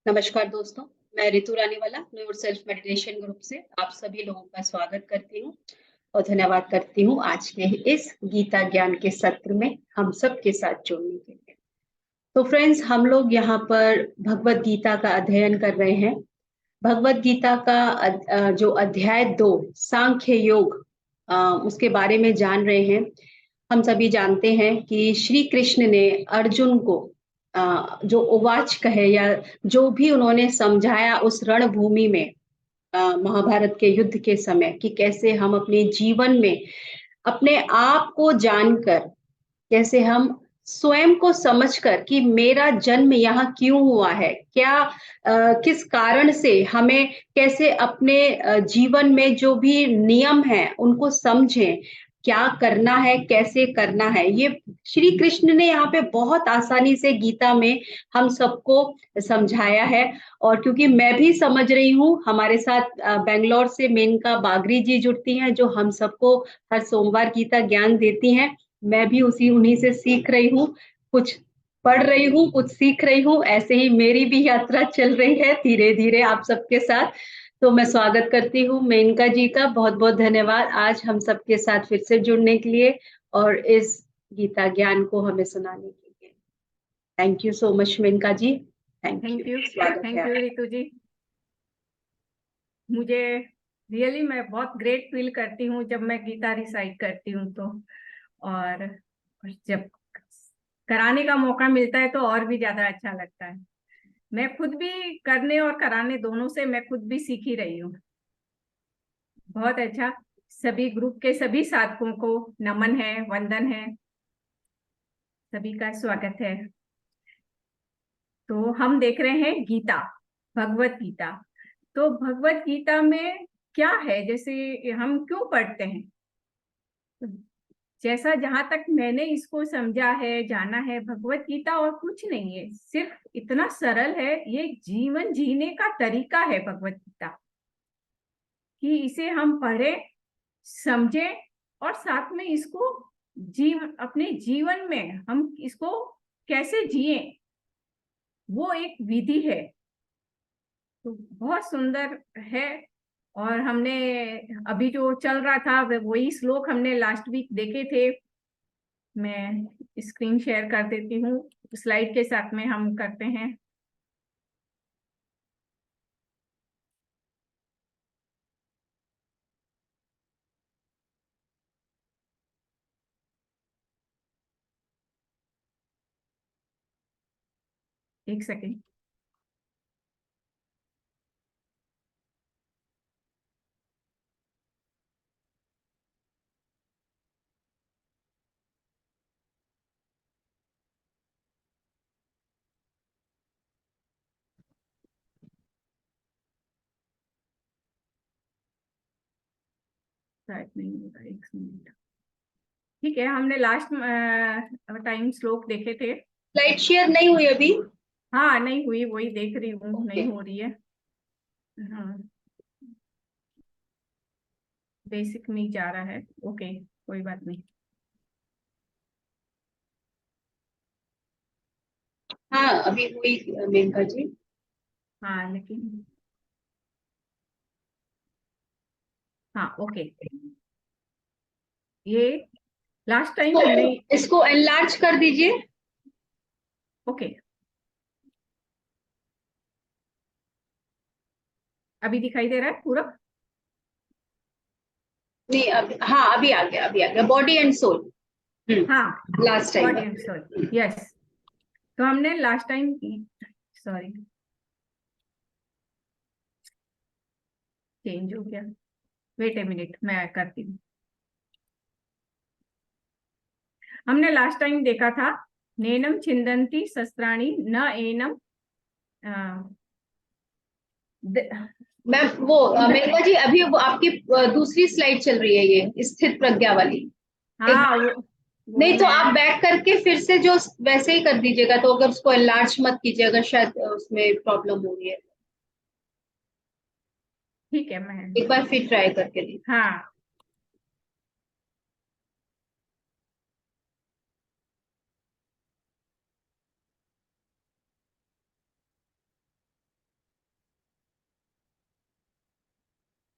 नमस्कार दोस्तों, मैं Ritu Raniwala know yourself meditation group से आप सभी लोगों का स्वागत करती हूँ और धन्यवाद करती हूँ आज के इस गीता ज्ञान के सत्र में हम सब के साथ जुड़ने के लिए। तो फ्रेंड्स, हम लोग यहाँ पर भगवत गीता का अध्ययन कर रहे हैं। भगवत गीता का जो अध्याय 2 सांख्य योग, उसके बारे में जान रहे हैं। हम सभी जानते हैं कि श्री कृष्ण ने अर्जुन को जो उवाच कहे या जो भी उन्होंने समझाया उस रणभूमि में, महाभारत के युद्ध के समय, कि कैसे हम अपने जीवन में अपने आप को जानकर, कैसे हम स्वयं को समझकर कि मेरा जन्म यहाँ क्यों हुआ है, क्या किस कारण से हमें, कैसे अपने जीवन में जो भी नियम हैं उनको समझें, क्या करना है, कैसे करना है। ये श्री कृष्ण ने यहाँ पे बहुत आसानी से गीता में हम सबको समझाया है। और क्योंकि मैं भी समझ रही हूँ, हमारे साथ बैंगलोर से मेनका बागरी जी जुड़ती हैं जो हम सबको हर सोमवार गीता ज्ञान देती हैं। मैं भी उन्हीं से सीख रही हूँ, कुछ पढ़ रही हूँ, कुछ सीख रही हूँ। ऐसे ही मेरी भी यात्रा चल रही है धीरे-धीरे आप सबके साथ। तो मैं स्वागत करती हूँ मेनका जी का। बहुत-बहुत धन्यवाद आज हम सबके साथ फिर से जुड़ने के लिए और इस गीता ज्ञान को हमें सुनाने के लिए। Thank you so much Menka ji. Thank you. स्वागत है थैंक यू रितु जी। मुझे रियली मैं बहुत ग्रेट फील करती हूँ जब मैं गीता रिसाइट करती हूँ तो, और जब कराने का मौका मिलता है तो और भी ज्यादा अच्छा लगता है। मैं खुद भी करने और कराने दोनों से मैं खुद भी सीख ही रही हूँ। बहुत अच्छा। सभी ग्रुप के सभी साथों को नमन है, वंदन है, सभी का स्वागत है। तो हम देख रहे हैं गीता, भगवत गीता। तो भगवत गीता में क्या है, जैसे हम क्यों पढ़ते हैं? जैसा जहां तक मैंने इसको समझा है, जाना है, भगवत गीता और कुछ नहीं है, सिर्फ इतना सरल है। ये जीवन जीने का तरीका है भगवत गीता, कि इसे हम पढ़ें, समझें और साथ में इसको अपने जीवन में हम इसको कैसे जिए, वो एक विधि है। तो बहुत सुंदर है। और हमने अभी जो चल रहा था वही श्लोक हमने लास्ट वीक देखे थे। मैं स्क्रीन शेयर कर देती हूँ, स्लाइड के साथ में हम करते हैं। एक सेकेंड। शायद नहीं होगा, एक मिनट। ठीक है, हमने लास्ट टाइम श्लोक देखे थे। स्लाइड शेयर नहीं हुई अभी? हाँ, नहीं हुई, वही देख रही हूँ, ओके। नहीं हो रही है। हाँ, बेसिक में जा रहा है। ओके, कोई बात नहीं। हाँ, अभी हुई मेनका जी। हाँ लेकिन, हाँ ओके। ये लास्ट टाइम हमने, इसको एनलार्ज कर दीजिए। ओके, अभी दिखाई दे रहा है पूरा? नहीं, हाँ, अभी आ गया, अभी आ गया। Body and soul. हाँ, last time. Body and soul, yes. तो हमने लास्ट टाइम, सॉरी चेंज हो गया, वेट ए मिनट, मैं करती हूँ। हमने लास्ट टाइम देखा था, नैनम छिंदन्ति शस्त्राणि न एनम, मैम वो मेनका जी, अभी वो आपकी दूसरी स्लाइड चल रही है, ये स्थित प्रज्ञा वाली। एक हाँ बार वो नहीं तो मैं, आप बैक करके फिर से जो वैसे ही कर दीजिएगा, तो अगर उसको एनलार्ज मत कीजिए अगर शायद उसमें प्रॉब्लम हो रही है। ठीक है मैं, एक बार फिर ट्राई करके दी। हाँ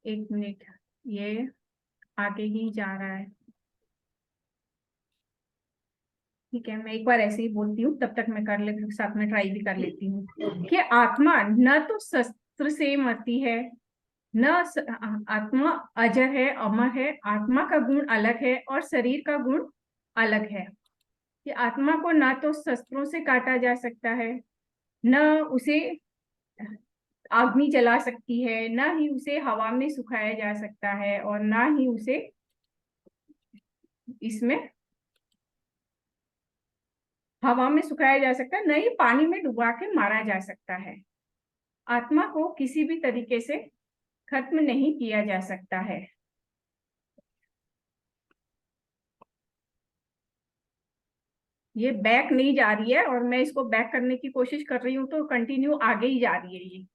एक मिनट, ये आगे ही जा रहा है। ठीक है, मैं एक बार ऐसे ही बोलती हूँ, तब तक मैं कर ले साथ में ट्राई भी कर लेती हूँ कि आत्मा न तो शस्त्र से मरती है, आत्मा अजर है, अमर है। आत्मा का गुण अलग है और शरीर का गुण अलग है। कि आत्मा को ना तो शस्त्रों से काटा जा सकता है, न उसे आग में जला सकती है, ना ही उसे हवा में सुखाया जा सकता है, और ना ही उसे इसमें हवा में सुखाया जा सकता है, न ही पानी में डुबा के मारा जा सकता है। आत्मा को किसी भी तरीके से खत्म नहीं किया जा सकता है। ये बैक नहीं जा रही है और मैं इसको बैक करने की कोशिश कर रही हूँ तो कंटिन्यू आगे ही जा रही है ये।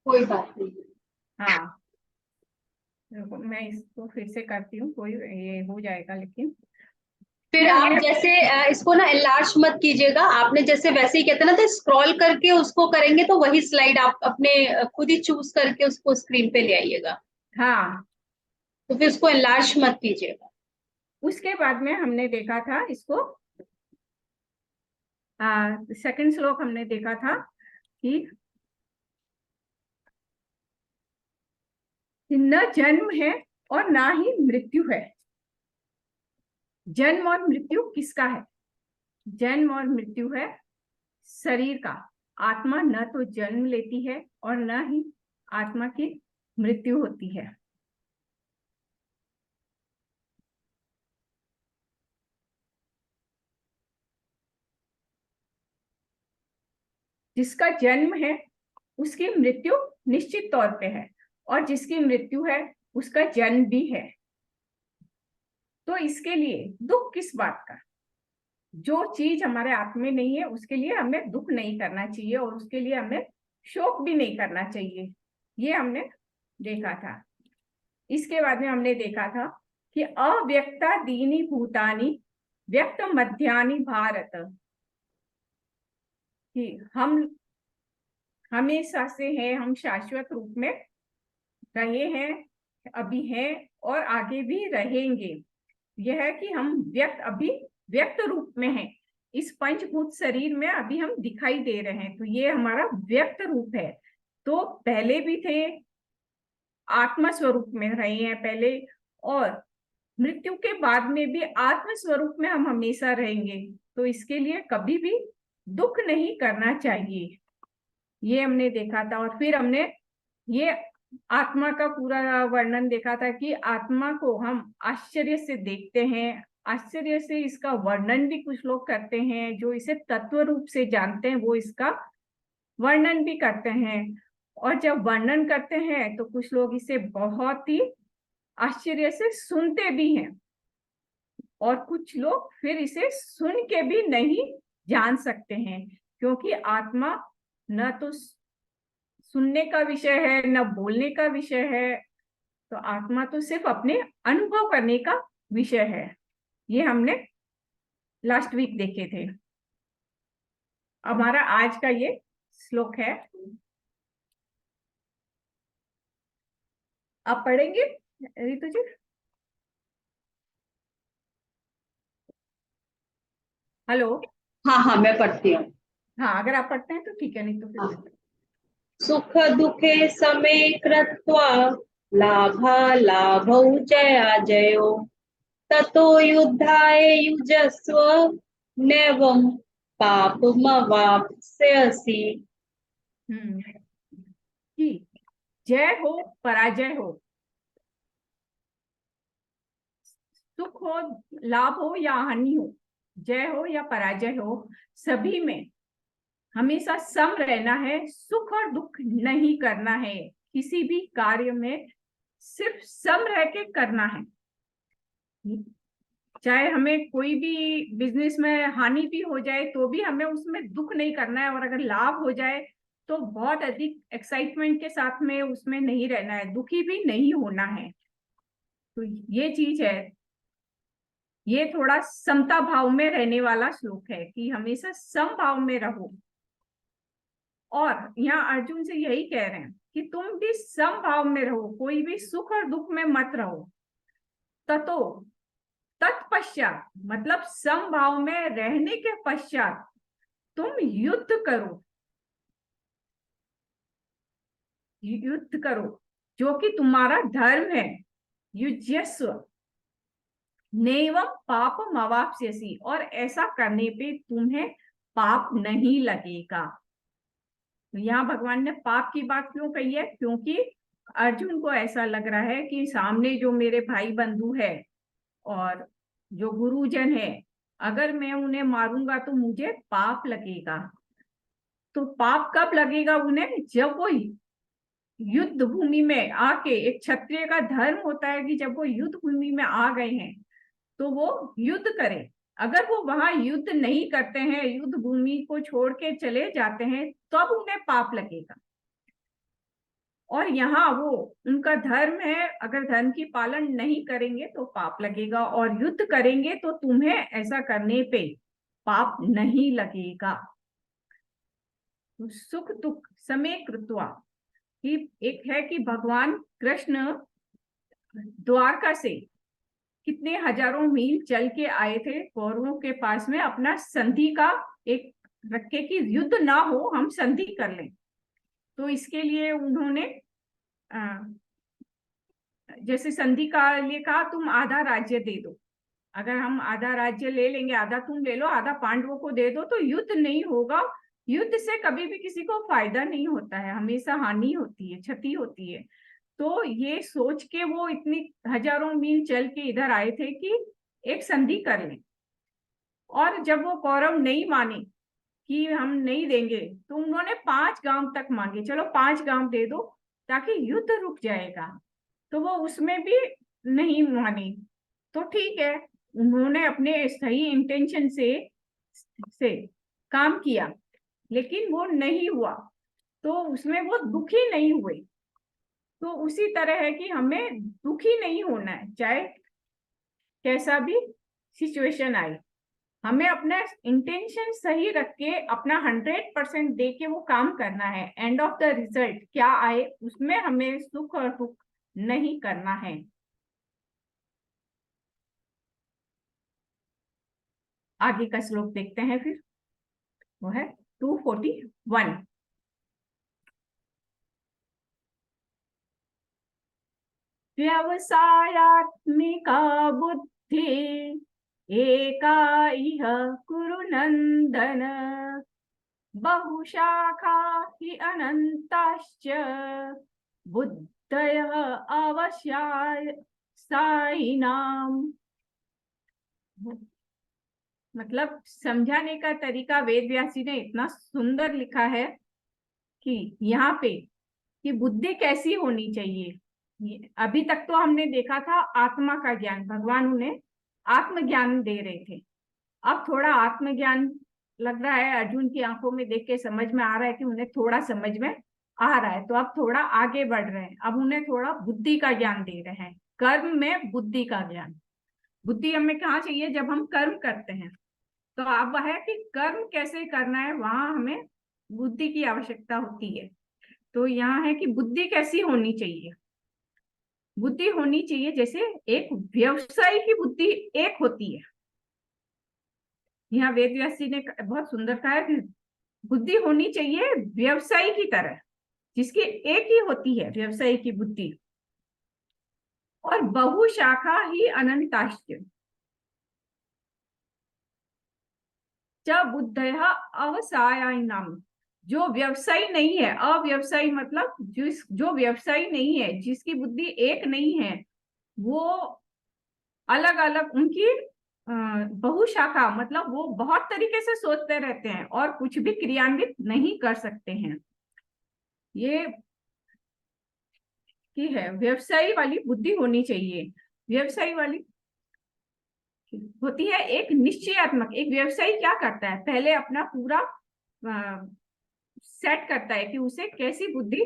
कोई बात नहीं। हाँ, मैं इसको फिर से करती हूँ, कोई ये हो जाएगा। लेकिन फिर आप जैसे इसको ना एनलार्ज मत कीजिएगा, आपने जैसे वैसे ही कहते ना तो स्क्रॉल करके उसको करेंगे तो वही स्लाइड आप अपने खुद ही चूज करके उसको स्क्रीन पे ले आइएगा। हाँ, तो फिर उसको एनलार्ज मत कीजिएगा। उसके बाद में हमने देखा था इसको, सेकंड श्लोक हमने देखा था कि न जन्म है और ना ही मृत्यु है। जन्म और मृत्यु किसका है? जन्म और मृत्यु है शरीर का। आत्मा न तो जन्म लेती है और न ही आत्मा की मृत्यु होती है। जिसका जन्म है उसकी मृत्यु निश्चित तौर पे है, और जिसकी मृत्यु है उसका जन्म भी है। तो इसके लिए दुख किस बात का? जो चीज हमारे हाथ में नहीं है उसके लिए हमें दुख नहीं करना चाहिए, और उसके लिए हमें शोक भी नहीं करना चाहिए। ये हमने देखा था। इसके बाद में हमने देखा था कि अव्यक्ता दीनी भूतानी व्यक्त मध्यानि भारत, कि हम हमेशा से हैं, हम शाश्वत रूप में रहे हैं, अभी हैं और आगे भी रहेंगे। यह है कि हम अभी व्यक्त रूप में हैं। इस पंचभूत शरीर में अभी हम दिखाई दे रहे हैं, तो ये हमारा व्यक्त रूप है। तो पहले भी थे, आत्मा स्वरूप में रहे हैं पहले, और मृत्यु के बाद में भी आत्म स्वरूप में हम हमेशा रहेंगे। तो इसके लिए कभी भी दुख नहीं करना चाहिए। ये हमने देखा था। और फिर हमने ये आत्मा का पूरा वर्णन देखा था कि आत्मा को हम आश्चर्य से देखते हैं, आश्चर्य से इसका वर्णन भी कुछ लोग करते हैं। जो इसे तत्व रूप से जानते हैं वो इसका वर्णन भी करते हैं। और जब वर्णन करते हैं तो कुछ लोग इसे बहुत ही आश्चर्य से सुनते भी हैं, और कुछ लोग फिर इसे सुन के भी नहीं जान सकते हैं, क्योंकि आत्मा न तो सुनने का विषय है न बोलने का विषय है। तो आत्मा तो सिर्फ अपने अनुभव करने का विषय है। ये हमने लास्ट वीक देखे थे। हमारा आज का ये श्लोक है, आप पढ़ेंगे रितु जी? हेलो। हाँ हाँ, मैं पढ़ती हूँ। हाँ, अगर आप पढ़ते हैं तो ठीक है, नहीं तो फिर हाँ। सुख दुखे समे कृत्वा लाभालाभौ जयाजयो ततो युद्धाय युजस्व नैवं पापमवाप्स्यसि। कि जय हो पराजय हो, सुख हो लाभ हो या हानि हो, जय हो या पराजय हो, सभी में हमेशा सम रहना है। सुख और दुख नहीं करना है। किसी भी कार्य में सिर्फ सम रह के करना है। चाहे हमें कोई भी बिजनेस में हानि भी हो जाए तो भी हमें उसमें दुख नहीं करना है, और अगर लाभ हो जाए तो बहुत अधिक एक्साइटमेंट के साथ में उसमें नहीं रहना है, दुखी भी नहीं होना है। तो ये चीज है। ये थोड़ा समता भाव में रहने वाला श्लोक है कि हमेशा सम भाव में रहो। और यहाँ अर्जुन से यही कह रहे हैं कि तुम भी समभाव में रहो, कोई भी सुख और दुख में मत रहो। ततो तत्पश्चात मतलब समभाव में रहने के पश्चात तुम युद्ध करो, युद्ध करो जो कि तुम्हारा धर्म है। युज्यस्व नैवं पापम अवाप्स्यसि, और ऐसा करने पे तुम्हें पाप नहीं लगेगा। तो यहाँ भगवान ने पाप की बात क्यों कही है? क्योंकि अर्जुन को ऐसा लग रहा है कि सामने जो मेरे भाई बंधु है और जो गुरुजन है, अगर मैं उन्हें मारूंगा तो मुझे पाप लगेगा। तो पाप कब लगेगा उन्हें? जब वो युद्ध भूमि में आके, एक क्षत्रिय का धर्म होता है कि जब वो युद्ध भूमि में आ गए हैं तो वो युद्ध करें। अगर वो वहां युद्ध नहीं करते हैं, युद्ध भूमि को छोड़ के चले जाते हैं, तब उन्हें पाप लगेगा। और यहाँ वो उनका धर्म है, अगर धर्म की पालन नहीं करेंगे तो पाप लगेगा, और युद्ध करेंगे तो तुम्हें ऐसा करने पे पाप नहीं लगेगा। तो सुख दुख समय कृत्वा, कि एक है कि भगवान कृष्ण द्वारका से कितने हजारों मील चल के आए थे कौरवों के पास में, अपना संधि का एक रखे कि युद्ध ना हो, हम संधि कर लें। तो इसके लिए उन्होंने जैसे संधि का लिए कहा, तुम आधा राज्य दे दो, अगर हम आधा राज्य ले लेंगे, आधा तुम ले लो, आधा पांडवों को दे दो, तो युद्ध नहीं होगा। युद्ध से कभी भी किसी को फायदा नहीं होता है, हमेशा हानि होती है, क्षति होती है। तो ये सोच के वो इतनी हजारों मील चल के इधर आए थे कि एक संधि कर लें। और जब वो कौरव नहीं माने कि हम नहीं देंगे, तो उन्होंने 5 गांव तक मांगे, चलो 5 गांव दे दो ताकि युद्ध रुक जाएगा। तो वो उसमें भी नहीं माने। तो ठीक है, उन्होंने अपने सही इंटेंशन से काम किया, लेकिन वो नहीं हुआ, तो उसमें वो दुखी नहीं हुए। तो उसी तरह है कि हमें दुखी नहीं होना है, चाहे कैसा भी सिचुएशन आए। हमें अपना इंटेंशन सही रख के अपना 100% दे के वो काम करना है। एंड ऑफ द रिजल्ट क्या आए उसमें हमें सुख और दुख नहीं करना है। आगे का श्लोक देखते हैं फिर, वो है 241। व्यवसायात्मिका बुद्धि एका इह कुरु नंदन, बहुशाखा हि अनंताश्च, बुद्धयः अवश्याय साइनाम। मतलब समझाने का तरीका वेद व्यासी ने इतना सुंदर लिखा है कि यहाँ पे कि बुद्धि कैसी होनी चाहिए। अभी तक तो हमने देखा था आत्मा का ज्ञान, भगवान उन्हें आत्मज्ञान दे रहे थे। अब थोड़ा आत्मज्ञान लग रहा है, अर्जुन की आंखों में देख के समझ में आ रहा है कि उन्हें थोड़ा समझ में आ रहा है, तो अब थोड़ा आगे बढ़ रहे हैं। अब उन्हें थोड़ा बुद्धि का ज्ञान दे रहे हैं, कर्म में बुद्धि का ज्ञान। बुद्धि हमें कहाँ चाहिए? जब हम कर्म करते हैं। तो अब है कि कर्म कैसे करना है, वहां हमें बुद्धि की आवश्यकता होती है। तो यहाँ है कि बुद्धि कैसी होनी चाहिए। बुद्धि होनी चाहिए जैसे एक व्यवसायी की बुद्धि एक होती है। यहाँ वेद व्यास जी ने बहुत सुंदर कहा है कि बुद्धि होनी चाहिए व्यवसायी की तरह, जिसकी एक ही होती है व्यवसायी की बुद्धि। और बहुशाखा ही अनंताश्च च बुद्धयः अवसायानाम। जो व्यवसायी नहीं है, अव्यवसायी मतलब जो व्यवसायी नहीं है, जिसकी बुद्धि एक नहीं है, वो अलग अलग उनकी बहुशाखा मतलब वो बहुत तरीके से सोचते रहते हैं और कुछ भी क्रियान्वित नहीं कर सकते हैं। ये की है व्यवसायी वाली बुद्धि होनी चाहिए। व्यवसायी वाली होती है एक निश्चयात्मक। एक व्यवसायी क्या करता है, पहले अपना पूरा सेट करता है कि उसे कैसी बुद्धि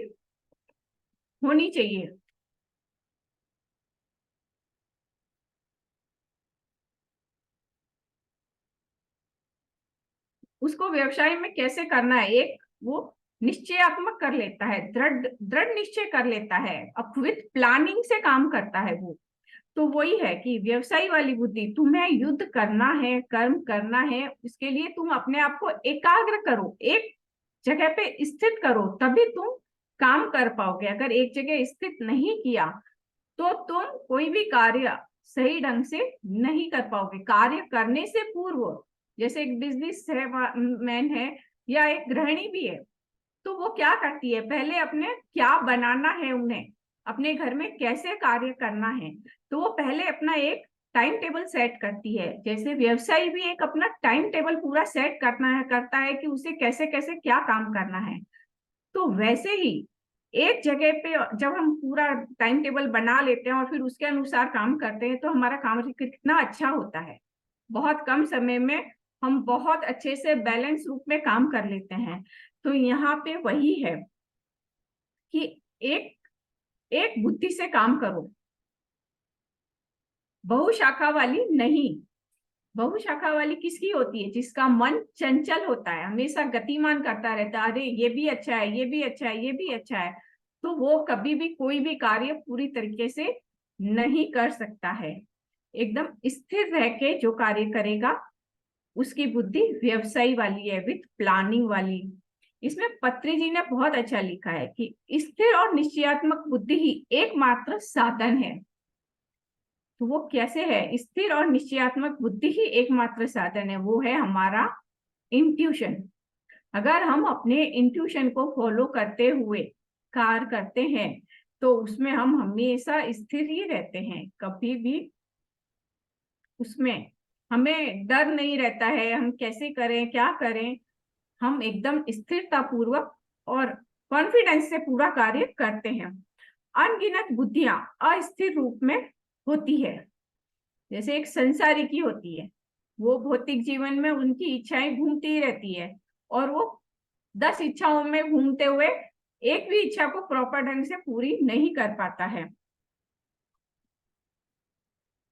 होनी चाहिए। उसको व्यवसाय में कैसे करना है, एक वो निश्चयात्मक कर लेता है, दृढ़ दृढ़ निश्चय कर लेता है, अब विथ प्लानिंग से काम करता है वो। तो वही है कि व्यवसायी वाली बुद्धि, तुम्हें युद्ध करना है, कर्म करना है, इसके लिए तुम अपने आप को एकाग्र करो, एक जगह पे स्थित करो, तभी तुम काम कर पाओगे। अगर एक जगह स्थित नहीं किया तो तुम कोई भी कार्य सही ढंग से नहीं कर पाओगे। कार्य करने से पूर्व, जैसे एक बिजनेस है मैन है या एक गृहिणी भी है, तो वो क्या करती है, पहले अपने क्या बनाना है, उन्हें अपने घर में कैसे कार्य करना है, तो वो पहले अपना एक टाइम टेबल सेट करती है। जैसे व्यवसायी भी एक अपना टाइम टेबल पूरा सेट करता है कि उसे कैसे कैसे क्या काम करना है। तो वैसे ही एक जगह पे जब हम पूरा टाइम टेबल बना लेते हैं और फिर उसके अनुसार काम करते हैं, तो हमारा काम कितना अच्छा होता है। बहुत कम समय में हम बहुत अच्छे से बैलेंस रूप में काम कर लेते हैं। तो यहाँ पे वही है कि एक एक बुद्धि से काम करो, बहुशाखा वाली नहीं। बहुशाखा वाली किसकी होती है, जिसका मन चंचल होता है, हमेशा गतिमान करता रहता है, अरे ये भी अच्छा है, ये भी अच्छा है, ये भी अच्छा है, तो वो कभी भी कोई भी कार्य पूरी तरीके से नहीं कर सकता है। एकदम स्थिर रह के जो कार्य करेगा उसकी बुद्धि व्यवसायी वाली है, विथ प्लानिंग वाली। इसमें पत्री जी ने बहुत अच्छा लिखा है कि स्थिर और निश्चयात्मक बुद्धि ही एकमात्र साधन है। तो वो कैसे है, स्थिर और निश्चयात्मक बुद्धि ही एकमात्र साधन है, वो है हमारा इंट्यूशन। अगर हम अपने इंट्यूशन को फॉलो करते हुए कार्य करते हैं तो उसमें हम हमेशा स्थिर ही रहते हैं, कभी भी उसमें हमें डर नहीं रहता है, हम कैसे करें क्या करें, हम एकदम स्थिरता पूर्वक और कॉन्फिडेंस से पूरा कार्य करते हैं। अनगिनत बुद्धियां अस्थिर रूप में होती है, जैसे एक संसारी की होती है, वो भौतिक जीवन में उनकी इच्छाएं घूमती ही रहती है और वो 10 इच्छाओं में घूमते हुए एक भी इच्छा को प्रॉपर ढंग से पूरी नहीं कर पाता है।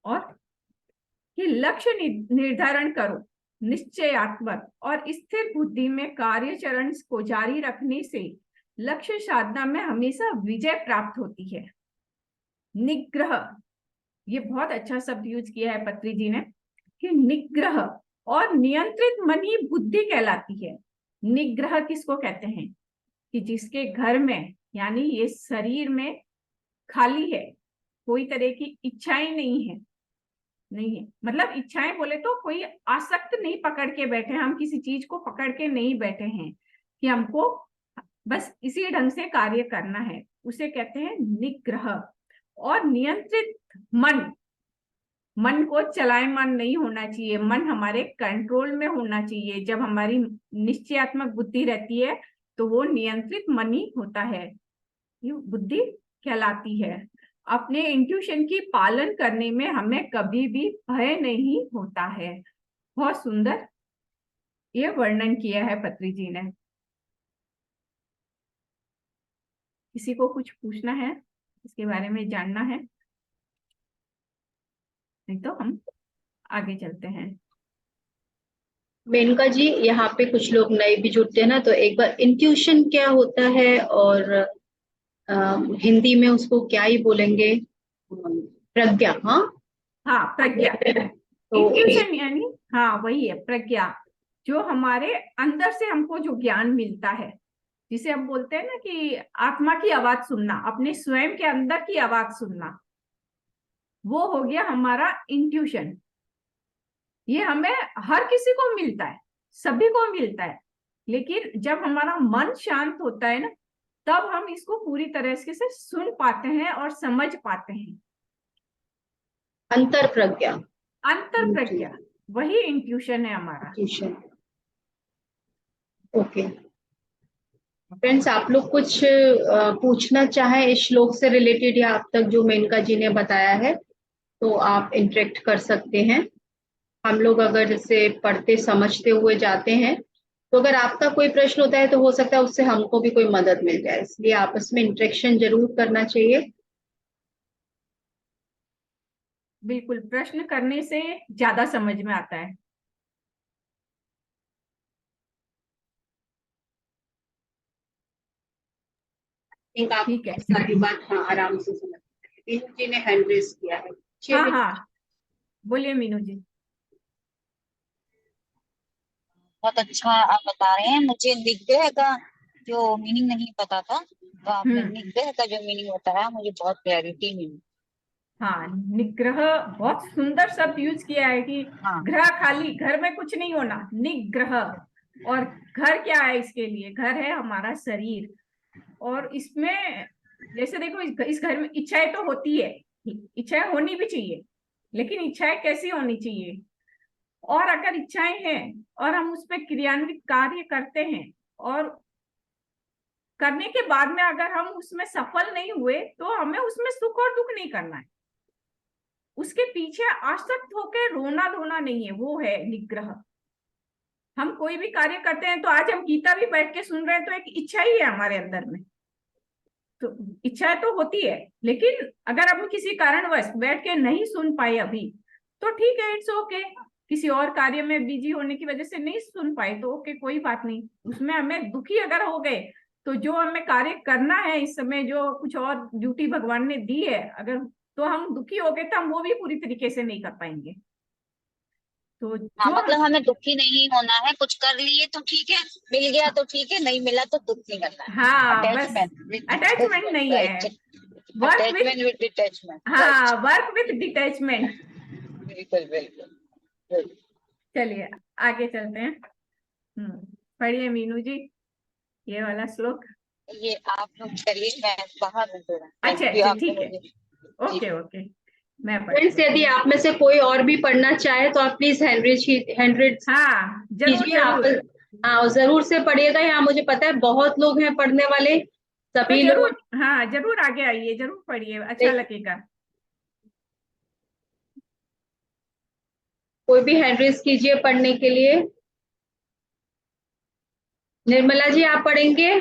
और कि लक्ष्य निर्धारण करो, निश्चयात्मक और स्थिर बुद्धि में कार्यचरण को जारी रखने से लक्ष्य साधना में हमेशा विजय प्राप्त होती है। निग्रह, ये बहुत अच्छा शब्द यूज किया है पत्री जी ने कि निग्रह और नियंत्रित मन ही बुद्धि कहलाती है। निग्रह किसको कहते हैं, कि जिसके घर में यानी ये शरीर में खाली है, कोई तरह की इच्छाएं नहीं है, मतलब इच्छाएं बोले तो कोई आसक्त नहीं पकड़ के बैठे, हम किसी चीज को पकड़ के नहीं बैठे हैं कि हमको बस इसी ढंग से कार्य करना है, उसे कहते हैं निग्रह। और नियंत्रित मन, मन को चलायमान नहीं होना चाहिए, मन हमारे कंट्रोल में होना चाहिए। जब हमारी निश्चयात्मक बुद्धि रहती है तो वो नियंत्रित मन ही होता है, ये बुद्धि कहलाती है। अपने इंट्यूशन की पालन करने में हमें कभी भी भय नहीं होता है। बहुत सुंदर ये वर्णन किया है पत्री जी ने। किसी को कुछ पूछना है, इसके बारे में जानना है, नहीं तो हम आगे चलते हैं। मेनका जी, यहाँ पे कुछ लोग नए भी जुड़ते हैं ना, तो एक बार इंट्यूशन क्या होता है और हिंदी में उसको क्या ही बोलेंगे, प्रज्ञा। हाँ हाँ, प्रज्ञा। तो इंट्यूशन यानी हाँ वही है प्रज्ञा, जो हमारे अंदर से हमको जो ज्ञान मिलता है, जिसे हम बोलते हैं ना कि आत्मा की आवाज सुनना, अपने स्वयं के अंदर की आवाज सुनना, वो हो गया हमारा इंट्यूशन। ये हमें हर किसी को मिलता है, सभी को मिलता है, लेकिन जब हमारा मन शांत होता है ना, तब हम इसको पूरी तरह से सुन पाते हैं और समझ पाते हैं। अंतर प्रज्ञा। अंतर प्रज्ञा, वही इंट्यूशन है हमारा। इंट्यूशन। ओके फ्रेंड्स, आप लोग कुछ पूछना चाहें इस श्लोक से रिलेटेड या अब तक जो मेनका जी ने बताया है, तो आप इंटरेक्ट कर सकते हैं। हम लोग अगर इसे पढ़ते समझते हुए जाते हैं, तो अगर आपका कोई प्रश्न होता है तो हो सकता है उससे हमको भी कोई मदद मिल जाए, इसलिए आपस में इंटरेक्शन जरूर करना चाहिए। बिल्कुल, प्रश्न करने से ज्यादा समझ में आता है। थिंक आप ठीक है। सारी बात हाँ आराम से समझ सकते हैं। मीनू जी ने हैंड रेज किया है। हाँ हाँ, बोलिए मीनू जी। बहुत अच्छा आप बता रहे हैं। मुझे निग्रह का जो मीनिंग नहीं पता था, तो आपने निग्रह का जो मीनिंग बताया मुझे बहुत क्लैरिटी मिली। हाँ, निग्रह बहुत सुंदर शब्द यूज किया है कि हाँ ग्रह खाली, घर में कुछ नहीं होना, निग्रह। और घर क्या है इसके लिए? घर है हमारा शरीर। और इसमें जैसे देखो, इस घर में इच्छाएं तो होती है, इच्छाएं होनी भी चाहिए, लेकिन इच्छाएं कैसी होनी चाहिए? और अगर इच्छाएं हैं और हम उस पर क्रियान्वित कार्य करते हैं, और करने के बाद में अगर हम उसमें सफल नहीं हुए, तो हमें उसमें सुख और दुख नहीं करना है। उसके पीछे आसक्त होकर रोना धोना नहीं है, वो है निग्रह। हम कोई भी कार्य करते हैं, तो आज हम गीता भी बैठ के सुन रहे हैं, तो एक इच्छा ही है हमारे अंदर में। तो इच्छा तो होती है, लेकिन अगर हम किसी कारणवश बैठ के नहीं सुन पाए अभी, तो ठीक है, इट्स ओके। किसी और कार्य में बिजी होने की वजह से नहीं सुन पाए तो ओके, कोई बात नहीं। उसमें हमें दुखी अगर हो गए, तो जो हमें कार्य करना है इस समय, जो कुछ और ड्यूटी भगवान ने दी है, अगर तो हम दुखी हो गए, तो हम वो भी पूरी तरीके से नहीं कर पाएंगे। तो हाँ, जो मतलब हमें दुखी नहीं होना है। कुछ कर लिए तो ठीक है, मिल गया तो ठीक है, नहीं मिला तो दुख नहीं करना है। हाँ, बस अटैचमेंट विद अटैचमेंट डिटैचमेंट, नहीं है, right. Work with, attachment with detachment, right. हाँ, वर्क विथ डिटैचमेंट। बिल्कुल बिल्कुल बिल्कुल। चलिए आगे चलते हैं। पढ़िए मीनू जी ये वाला श्लोक। ये आप लोग करिए, मैं बाहर हूँ थोड़ा। अच्छा थैंक यू, अच्छा, आपने ठीक है, मुझे। जी ओके ओके, मैं फ्रेंड्स, पढ़ती हूँ। यदि आप में से कोई और भी पढ़ना चाहे तो आप प्लीज हैंड रेज हाँ, जरूर कीजिए आप। जरूर। हाँ जरूर से पढ़िएगा। यहाँ मुझे पता है बहुत लोग हैं पढ़ने वाले, तो सभी लोग। जरूर, हाँ जरूर आगे आइए, जरूर पढ़िए, अच्छा देख, लगेगा। कोई भी हैंड रेज कीजिए पढ़ने के लिए। निर्मला जी आप पढ़ेंगे?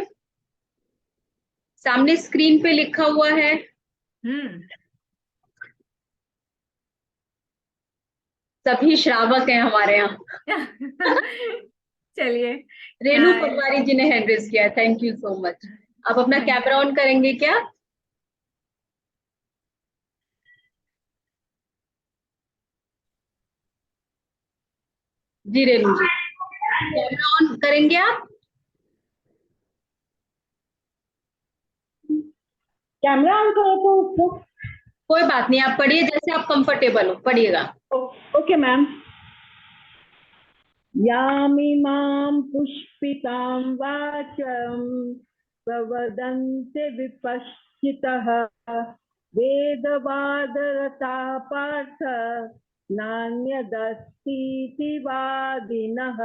सामने स्क्रीन पे लिखा हुआ है। हम्म सभी श्रावक हैं हमारे यहाँ। चलिए। रेणु पटवारी जी ने हैंड रेज किया है, थैंक यू सो मच। आप अपना कैमरा ऑन करेंगे क्या? जी रेणु जी, कैमरा ऑन करेंगे आप? कैमरा ऑन करो तो उसको। कोई बात नहीं, आप पढ़िए जैसे आप कंफर्टेबल हो, पढ़िएगा। Okay ma'am. यामिमां पुष्पितां वाचं प्रवदन्ते विपश्चितः वेदवादरता पार्थ नान्यदस्तीति वादिनः।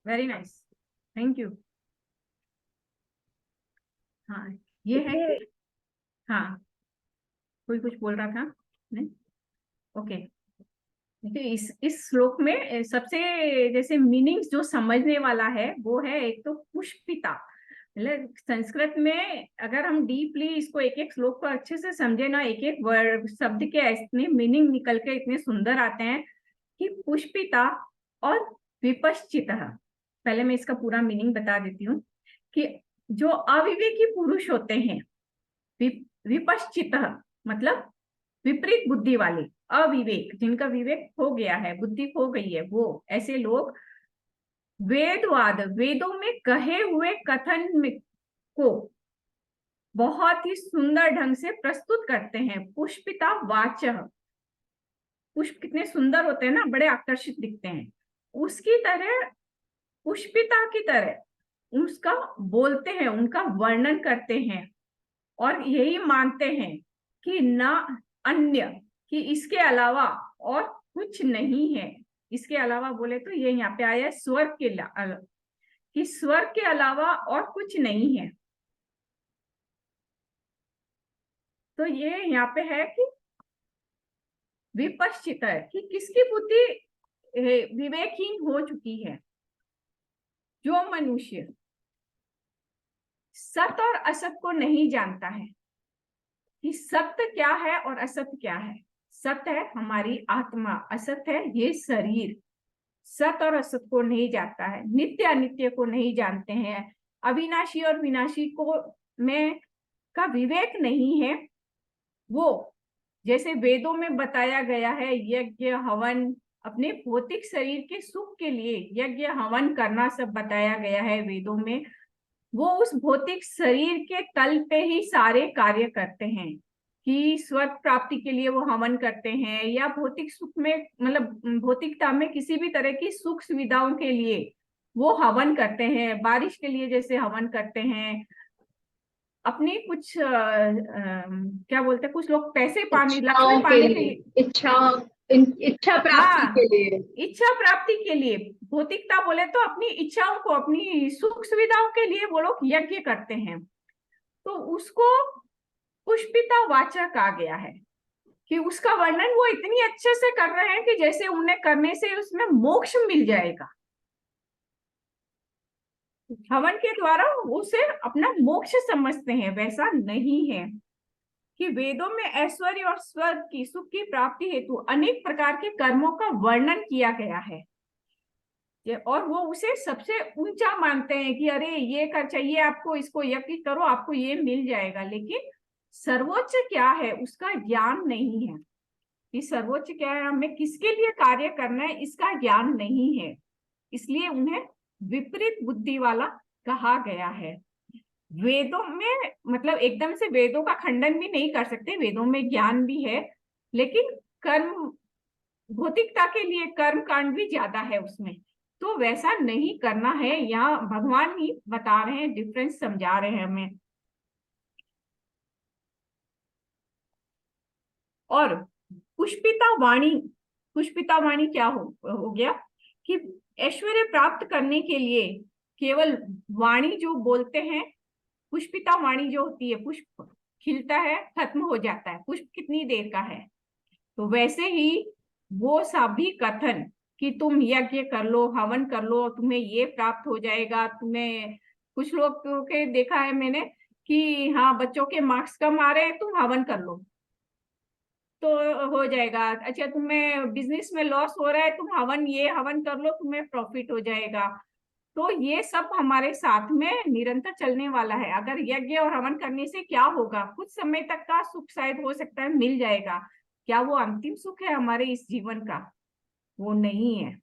Very nice, thank you. हाँ, ये है कि, हाँ, कोई कुछ बोल रहा था? नहीं, ओके। देखिए इस श्लोक में सबसे जैसे मीनिंग्स जो समझने वाला है वो है, एक तो पुष्पिता। मतलब संस्कृत में अगर हम डीपली इसको एक एक श्लोक को अच्छे से समझे ना, एक एक वर्ड शब्द के इतने मीनिंग निकल के इतने सुंदर आते हैं कि पुष्पिता और विपश्चिता। पहले मैं इसका पूरा मीनिंग बता देती हूँ कि जो अविवेकी पुरुष होते हैं, विपश्चित मतलब विपरीत बुद्धि वाले, अविवेक, जिनका विवेक खो गया है, बुद्धि खो गई है, वो ऐसे लोग वेदवाद, वेदों में कहे हुए कथन को बहुत ही सुंदर ढंग से प्रस्तुत करते हैं। पुष्पिता वाचः, पुष्प कितने सुंदर होते हैं ना, बड़े आकर्षित दिखते हैं, उसकी तरह पुष्पिता की तरह उसका बोलते हैं, उनका वर्णन करते हैं, और यही मानते हैं कि ना अन्य, कि इसके अलावा और कुछ नहीं है। इसके अलावा बोले तो ये यहाँ पे आया स्वर्ग के कि स्वर्ग के अलावा और कुछ नहीं है। तो ये यहाँ पे है कि विपश्चित है, कि किसकी बुद्धि विवेकहीन हो चुकी है। जो मनुष्य सत और असत को नहीं जानता है कि सत्य क्या है और असत्य क्या है। सत्य है हमारी आत्मा, असत है ये शरीर। सत और असत को नहीं जानता है, नित्य अनित्य को नहीं जानते हैं, अविनाशी और विनाशी को में का विवेक नहीं है, वो जैसे वेदों में बताया गया है, यज्ञ हवन, अपने भौतिक शरीर के सुख के लिए यज्ञ हवन करना सब बताया गया है वेदों में, वो उस भौतिक शरीर के तल पे ही सारे कार्य करते हैं कि स्वर्ग प्राप्ति के लिए वो हवन करते हैं, या भौतिक सुख में मतलब भौतिकता में किसी भी तरह की सुख सुविधाओं के लिए वो हवन करते हैं, बारिश के लिए जैसे हवन करते हैं, अपनी कुछ क्या बोलते हैं, कुछ लोग पैसे पाने, लक्ष्मी इच्छाओं के पाने के लिए, लिए, इच्छा प्राप्ति हाँ, के लिए। इच्छा प्राप्ति के लिए, भौतिकता बोले तो अपनी इच्छाओं को, अपनी सुख सुविधाओं के लिए वो लोग यज्ञ करते हैं। तो उसको पुष्पिता वाचक आ गया है कि उसका वर्णन वो इतनी अच्छे से कर रहे हैं कि जैसे उन्हें करने से उसमें मोक्ष मिल जाएगा, हवन के द्वारा उसे अपना मोक्ष समझते हैं। वैसा नहीं है कि वेदों में ऐश्वर्य और स्वर्ग की सुख की प्राप्ति हेतु अनेक प्रकार के कर्मों का वर्णन किया गया है, और वो उसे सबसे ऊंचा मानते हैं कि अरे ये कर चाहिए आपको, इसको यज्ञ करो आपको ये मिल जाएगा। लेकिन सर्वोच्च क्या है उसका ज्ञान नहीं है, कि सर्वोच्च क्या है, हमें किसके लिए कार्य करना है इसका ज्ञान नहीं है, इसलिए उन्हें विपरीत बुद्धि वाला कहा गया है। वेदों में मतलब एकदम से वेदों का खंडन भी नहीं कर सकते, वेदों में ज्ञान भी है, लेकिन कर्म भौतिकता के लिए कर्म कांड भी ज्यादा है उसमें, तो वैसा नहीं करना है। यहाँ भगवान ही बता रहे हैं, डिफरेंस समझा रहे हैं हमें। और पुष्पिता वाणी क्या हो गया कि ऐश्वर्य प्राप्त करने के लिए केवल वाणी जो बोलते हैं, पुष्पिता वाणी जो होती है, पुष्प खिलता है खत्म हो जाता है, पुष्प कितनी देर का है, तो वैसे ही वो सभी कथन कि तुम यज्ञ कर लो, हवन कर लो, तुम्हें ये प्राप्त हो जाएगा, तुम्हें कुछ लोग के देखा है मैंने कि हाँ बच्चों के मार्क्स कम आ रहे हैं, तुम हवन कर लो तो हो जाएगा, अच्छा तुम्हें बिजनेस में लॉस हो रहा है, तुम ये हवन कर लो तुम्हें प्रॉफिट हो जाएगा। तो ये सब हमारे साथ में निरंतर चलने वाला है। अगर यज्ञ और हवन करने से क्या होगा, कुछ समय तक का सुख शायद हो सकता है मिल जाएगा, क्या वो अंतिम सुख है हमारे इस जीवन का? वो नहीं है।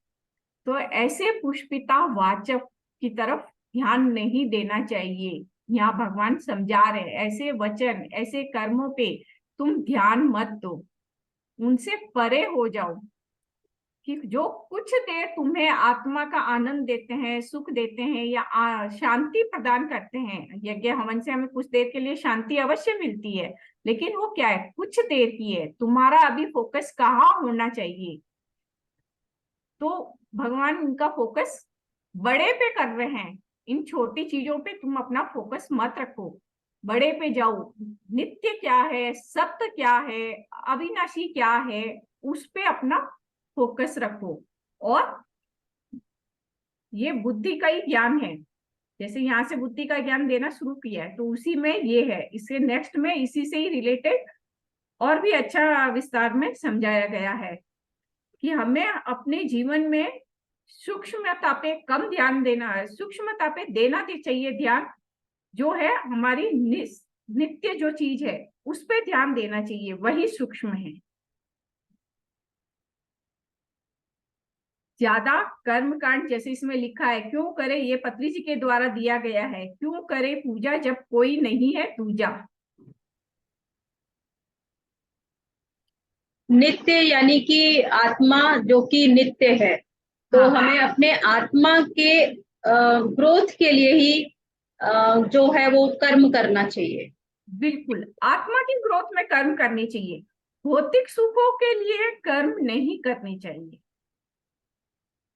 तो ऐसे पुष्पिता वाचक की तरफ ध्यान नहीं देना चाहिए। यहाँ भगवान समझा रहे हैं, ऐसे वचन ऐसे कर्मों पे तुम ध्यान मत दो, उनसे परे हो जाओ, कि जो कुछ देर तुम्हें आत्मा का आनंद देते हैं, सुख देते हैं या शांति प्रदान करते हैं। यज्ञ हवन से हमें कुछ देर के लिए शांति अवश्य मिलती है, लेकिन वो क्या है, कुछ देर की है। तुम्हारा अभी फोकस कहाँ होना चाहिए? तो भगवान उनका फोकस बड़े पे कर रहे हैं, इन छोटी चीजों पे तुम अपना फोकस मत रखो, बड़े पे जाओ। नित्य क्या है, सत्य क्या है, अविनाशी क्या है, उस पे अपना फोकस रखो। और ये बुद्धि का ही ज्ञान है, जैसे यहाँ से बुद्धि का ज्ञान देना शुरू किया है, तो उसी में ये है, इसके नेक्स्ट में इसी से ही रिलेटेड और भी अच्छा विस्तार में समझाया गया है कि हमें अपने जीवन में सूक्ष्मता पे कम ध्यान देना है, सूक्ष्मता पे देना चाहिए ध्यान, जो है हमारी नित्य जो चीज है उस पे ध्यान देना चाहिए, वही सूक्ष्म है। ज्यादा कर्म कांड जैसे इसमें लिखा है, क्यों करे, ये पत्री जी के द्वारा दिया गया है, क्यों करे पूजा जब कोई नहीं है दूजा। नित्य यानी कि आत्मा जो कि नित्य है, तो हाँ, हमें अपने आत्मा के ग्रोथ के लिए ही जो है वो कर्म करना चाहिए। बिल्कुल आत्मा की ग्रोथ में कर्म करनी चाहिए, भौतिक सुखों के लिए कर्म नहीं करनी चाहिए।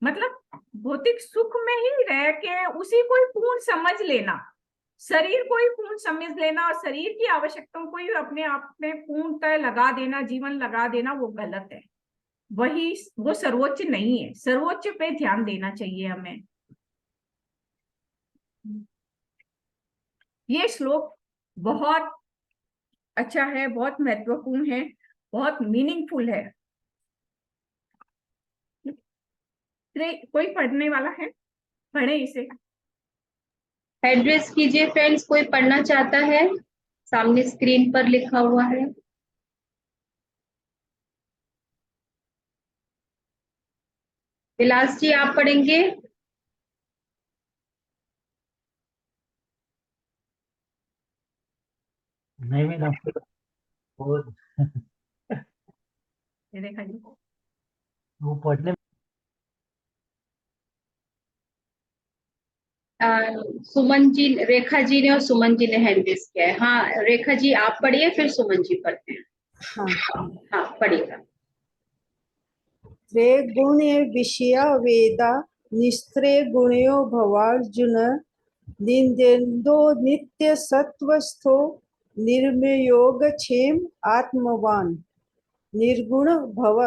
मतलब भौतिक सुख में ही रह के उसी को ही पूर्ण समझ लेना, शरीर को ही पूर्ण समझ लेना और शरीर की आवश्यकताओं को ही अपने आप में पूर्णतः लगा देना, जीवन लगा देना, वो गलत है। वो सर्वोच्च नहीं है, सर्वोच्च पे ध्यान देना चाहिए हमें। ये श्लोक बहुत अच्छा है, बहुत महत्वपूर्ण है, बहुत मीनिंगफुल है। कोई पढ़ने वाला है, पढ़े इसे। एड्रेस कीजिए फ्रेंड्स, कोई पढ़ना चाहता है? सामने स्क्रीन पर लिखा हुआ है। विलास जी आप पढ़ेंगे? नहीं मैडम, वो ये देखा जी। वो पढ़ने सुमन जी, रेखा जी ने और सुमन जी ने हैंड रेज किया है। हाँ रेखा जी आप पढ़िए, फिर सुमन जी पढ़ते हैं। हाँ, हाँ पढ़िएगा। त्रैगुण्य विषया वेदा निस्त्रे गुणयो भवार्जुन निंदेन्दो नित्य सत्वस्थो निर्मयोग क्षेम आत्मवान निर्गुण भव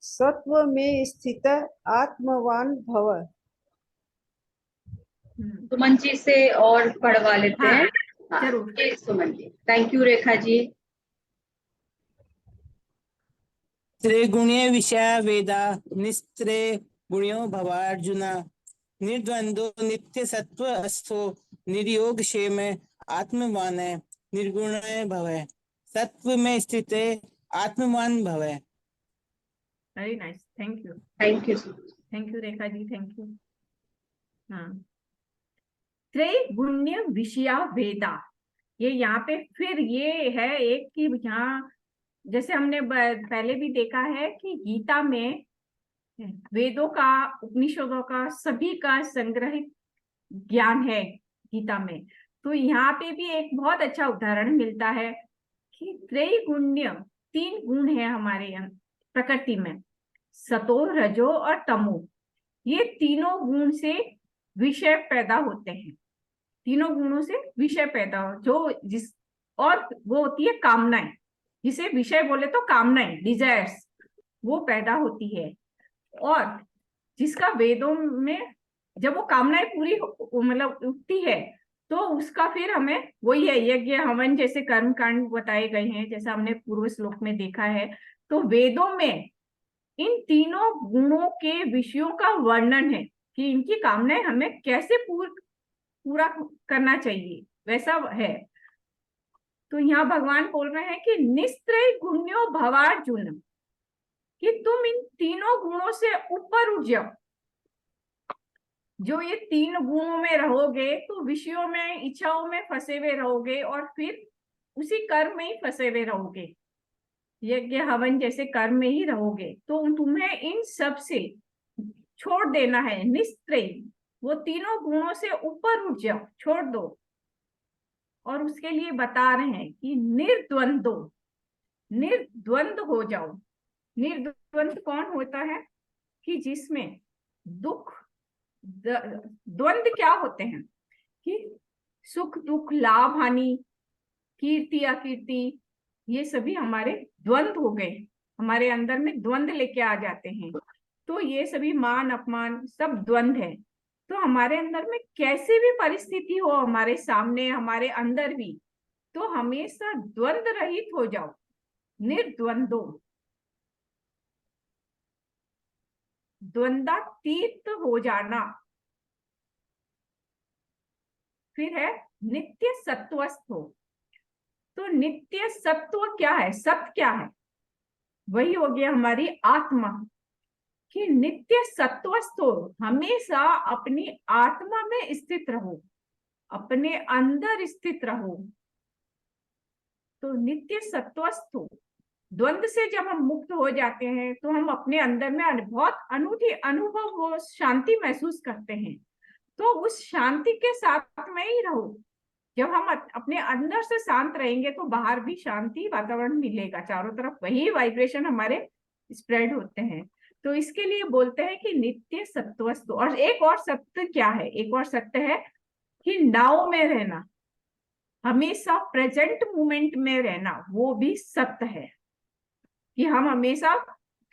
सत्व में स्थित आत्मवान भव। सुमन जी से और पढ़वा लेते हाँ, हैं। हाँ, जरूर। जी सुमन जी। थैंक यू रेखा जी। त्रिगुण्य विषया वेदा निस्त्रे गुण्यो भवार्जुन निर्द्वंद्व नित्य सत्व अस्थो निर्योग क्षेम आत्मवान निर्गुण भव सत्व में स्थित आत्मवान भव। Very nice, thank you. Thank you. Thank you Rekha ji, thank you. हाँ, त्रैगुण्य विषया वेदा, ये यहाँ पे फिर ये है एक कि यहाँ जैसे हमने पहले भी देखा है कि गीता में वेदों का, उपनिषदों का, सभी का संग्रहित ज्ञान है गीता में। तो यहाँ पे भी एक बहुत अच्छा उदाहरण मिलता है कि त्रैगुण्य, 3 गुण है हमारे प्रकृति में, सतो, रजो और तमो। ये तीनों गुण से विषय पैदा होते हैं, तीनों गुणों से विषय पैदा हो जो जिस, और वो होती है कामनाएं, जिसे विषय बोले तो कामनाएं, डिजायर्स, वो पैदा होती है। और जिसका वेदों में जब वो कामनाएं पूरी मतलब उठती है तो उसका फिर हमें वही है, यज्ञ हवन जैसे कर्म कांड बताए गए हैं, जैसा हमने पूर्व श्लोक में देखा है। तो वेदों में इन तीनों गुणों के विषयों का वर्णन है कि इनकी कामनाएं हमें कैसे पूरा करना चाहिए, वैसा है। तो यहाँ भगवान बोल रहे हैं कि निस्त्रय गुण्यो भवार्जुन, कि तुम इन तीनों गुणों से ऊपर उठ जाओ। जो ये 3 गुणों में रहोगे तो विषयों में, इच्छाओं में फंसे हुए रहोगे और फिर उसी कर्म में ही फंसे हुए रहोगे, यज्ञ हवन जैसे कर्म में ही रहोगे। तो तुम्हें इन सब से छोड़ देना है, निस्त्रय, वो तीनों गुणों से ऊपर उठ जाओ, छोड़ दो। और उसके लिए बता रहे हैं कि निर्द्वंदो, निर्द्वंद हो जाओ। निर्द्वंद कौन होता है? कि जिसमें दुख, द्वंद क्या होते हैं कि सुख दुख, लाभ हानि, कीर्ति अकीर्ति, ये सभी हमारे द्वंद हो गए, हमारे अंदर में द्वंद लेके आ जाते हैं। तो ये सभी मान अपमान सब द्वंद है। तो हमारे अंदर में कैसे भी परिस्थिति हो, हमारे सामने, हमारे अंदर भी, तो हमेशा द्वंद रहित हो जाओ, निर्द्वंदो, द्वंद्वातीत हो जाना। फिर है नित्य सत्वस्थ हो। तो नित्य सत्व क्या है? सत्य क्या है? वही हो गया हमारी आत्मा, कि नित्य सत्वस्थ हो, हमेशा अपनी आत्मा में स्थित रहो, अपने अंदर स्थित रहो। तो नित्य सत्वस्थ हो, द्वंद से जब हम मुक्त हो जाते हैं तो हम अपने अंदर में बहुत अनूठी अनुभव हो, शांति महसूस करते हैं। तो उस शांति के साथ में ही रहो। जब हम अपने अंदर से शांत रहेंगे तो बाहर भी शांति वातावरण मिलेगा, चारों तरफ वही वाइब्रेशन हमारे स्प्रेड होते हैं। तो इसके लिए बोलते हैं कि नित्य सत्वस्थ। और एक और सत्य क्या है? एक और सत्य है कि नाव में रहना, हमेशा प्रेजेंट मोमेंट में रहना, वो भी सत्य है। कि हम हमेशा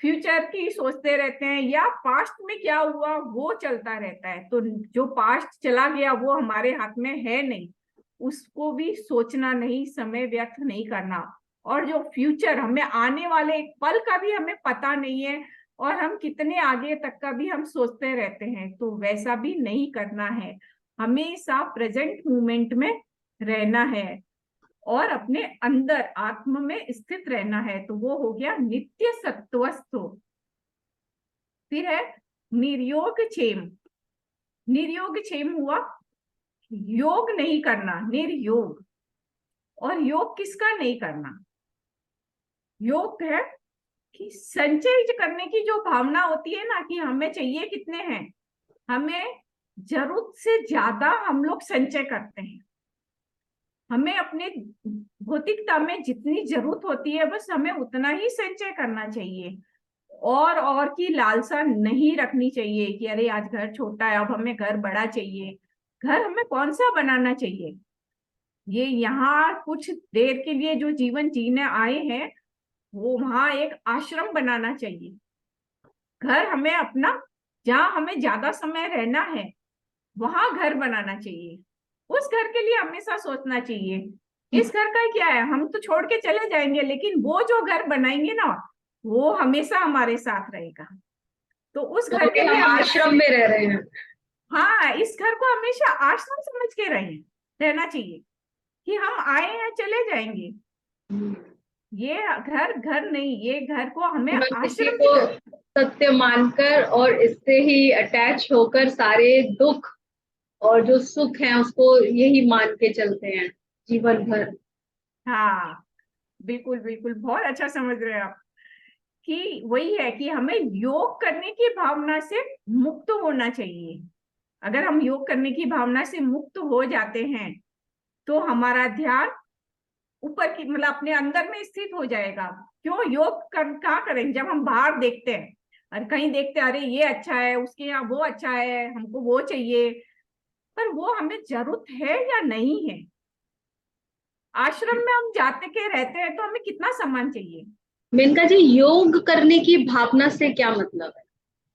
फ्यूचर की सोचते रहते हैं या पास्ट में क्या हुआ वो चलता रहता है। तो जो पास्ट चला गया वो हमारे हाथ में है नहीं, उसको भी सोचना नहीं, समय व्यर्थ नहीं करना। और जो फ्यूचर, हमें आने वाले एक पल का भी हमें पता नहीं है और हम कितने आगे तक का भी हम सोचते रहते हैं, तो वैसा भी नहीं करना है। हमेशा प्रेजेंट मोमेंट में रहना है और अपने अंदर आत्म में स्थित रहना है। तो वो हो गया नित्य सत्वस्थो। फिर है निर्योग क्षेम। निर्योग क्षेम हुआ योग नहीं करना, निर्योग। और योग किसका नहीं करना? योग है कि संचय करने की जो भावना होती है ना, कि हमें चाहिए कितने हैं, हमें जरूरत से ज्यादा हम लोग संचय करते हैं। हमें अपने भौतिकता में जितनी जरूरत होती है बस हमें उतना ही संचय करना चाहिए, और की लालसा नहीं रखनी चाहिए कि अरे आज घर छोटा है अब हमें घर बड़ा चाहिए। घर हमें कौन सा बनाना चाहिए? ये यहाँ कुछ देर के लिए जो जीवन जीने आए हैं वो वहां एक आश्रम बनाना चाहिए। घर हमें अपना, जहाँ हमें ज्यादा समय रहना है वहां घर बनाना चाहिए। उस घर के लिए हमेशा सोचना चाहिए इस घर का क्या है, हम तो छोड़ के चले जाएंगे, लेकिन वो जो घर बनाएंगे ना वो हमेशा हमारे साथ रहेगा। तो उस घर के लिए हम आश्रम में रह रहे हैं। हाँ, इस घर को हमेशा आश्रम समझ के रहना चाहिए कि हम आए हैं चले जाएंगे। ये घर घर नहीं, ये घर को हमें आश्रम को सत्य मानकर और इससे ही अटैच होकर सारे दुख और जो सुख है उसको यही मान के चलते हैं जीवन भर। हाँ बिल्कुल बिल्कुल, बहुत अच्छा समझ रहे हैं आप कि वही है कि हमें योग करने की भावना से मुक्त होना चाहिए। अगर हम योग करने की भावना से मुक्त हो जाते हैं तो हमारा ध्यान ऊपर की मतलब अपने अंदर में स्थित हो जाएगा। क्यों योग कहाँ करेंगे? जब हम बाहर देखते हैं और कहीं देखते हैं अरे ये अच्छा है, उसके यहाँ वो अच्छा है, हमको वो चाहिए, पर वो हमें जरूरत है या नहीं है? आश्रम में हम जाते के रहते हैं तो हमें कितना सामान चाहिए? मेनका जी, योग करने की भावना से क्या मतलब है?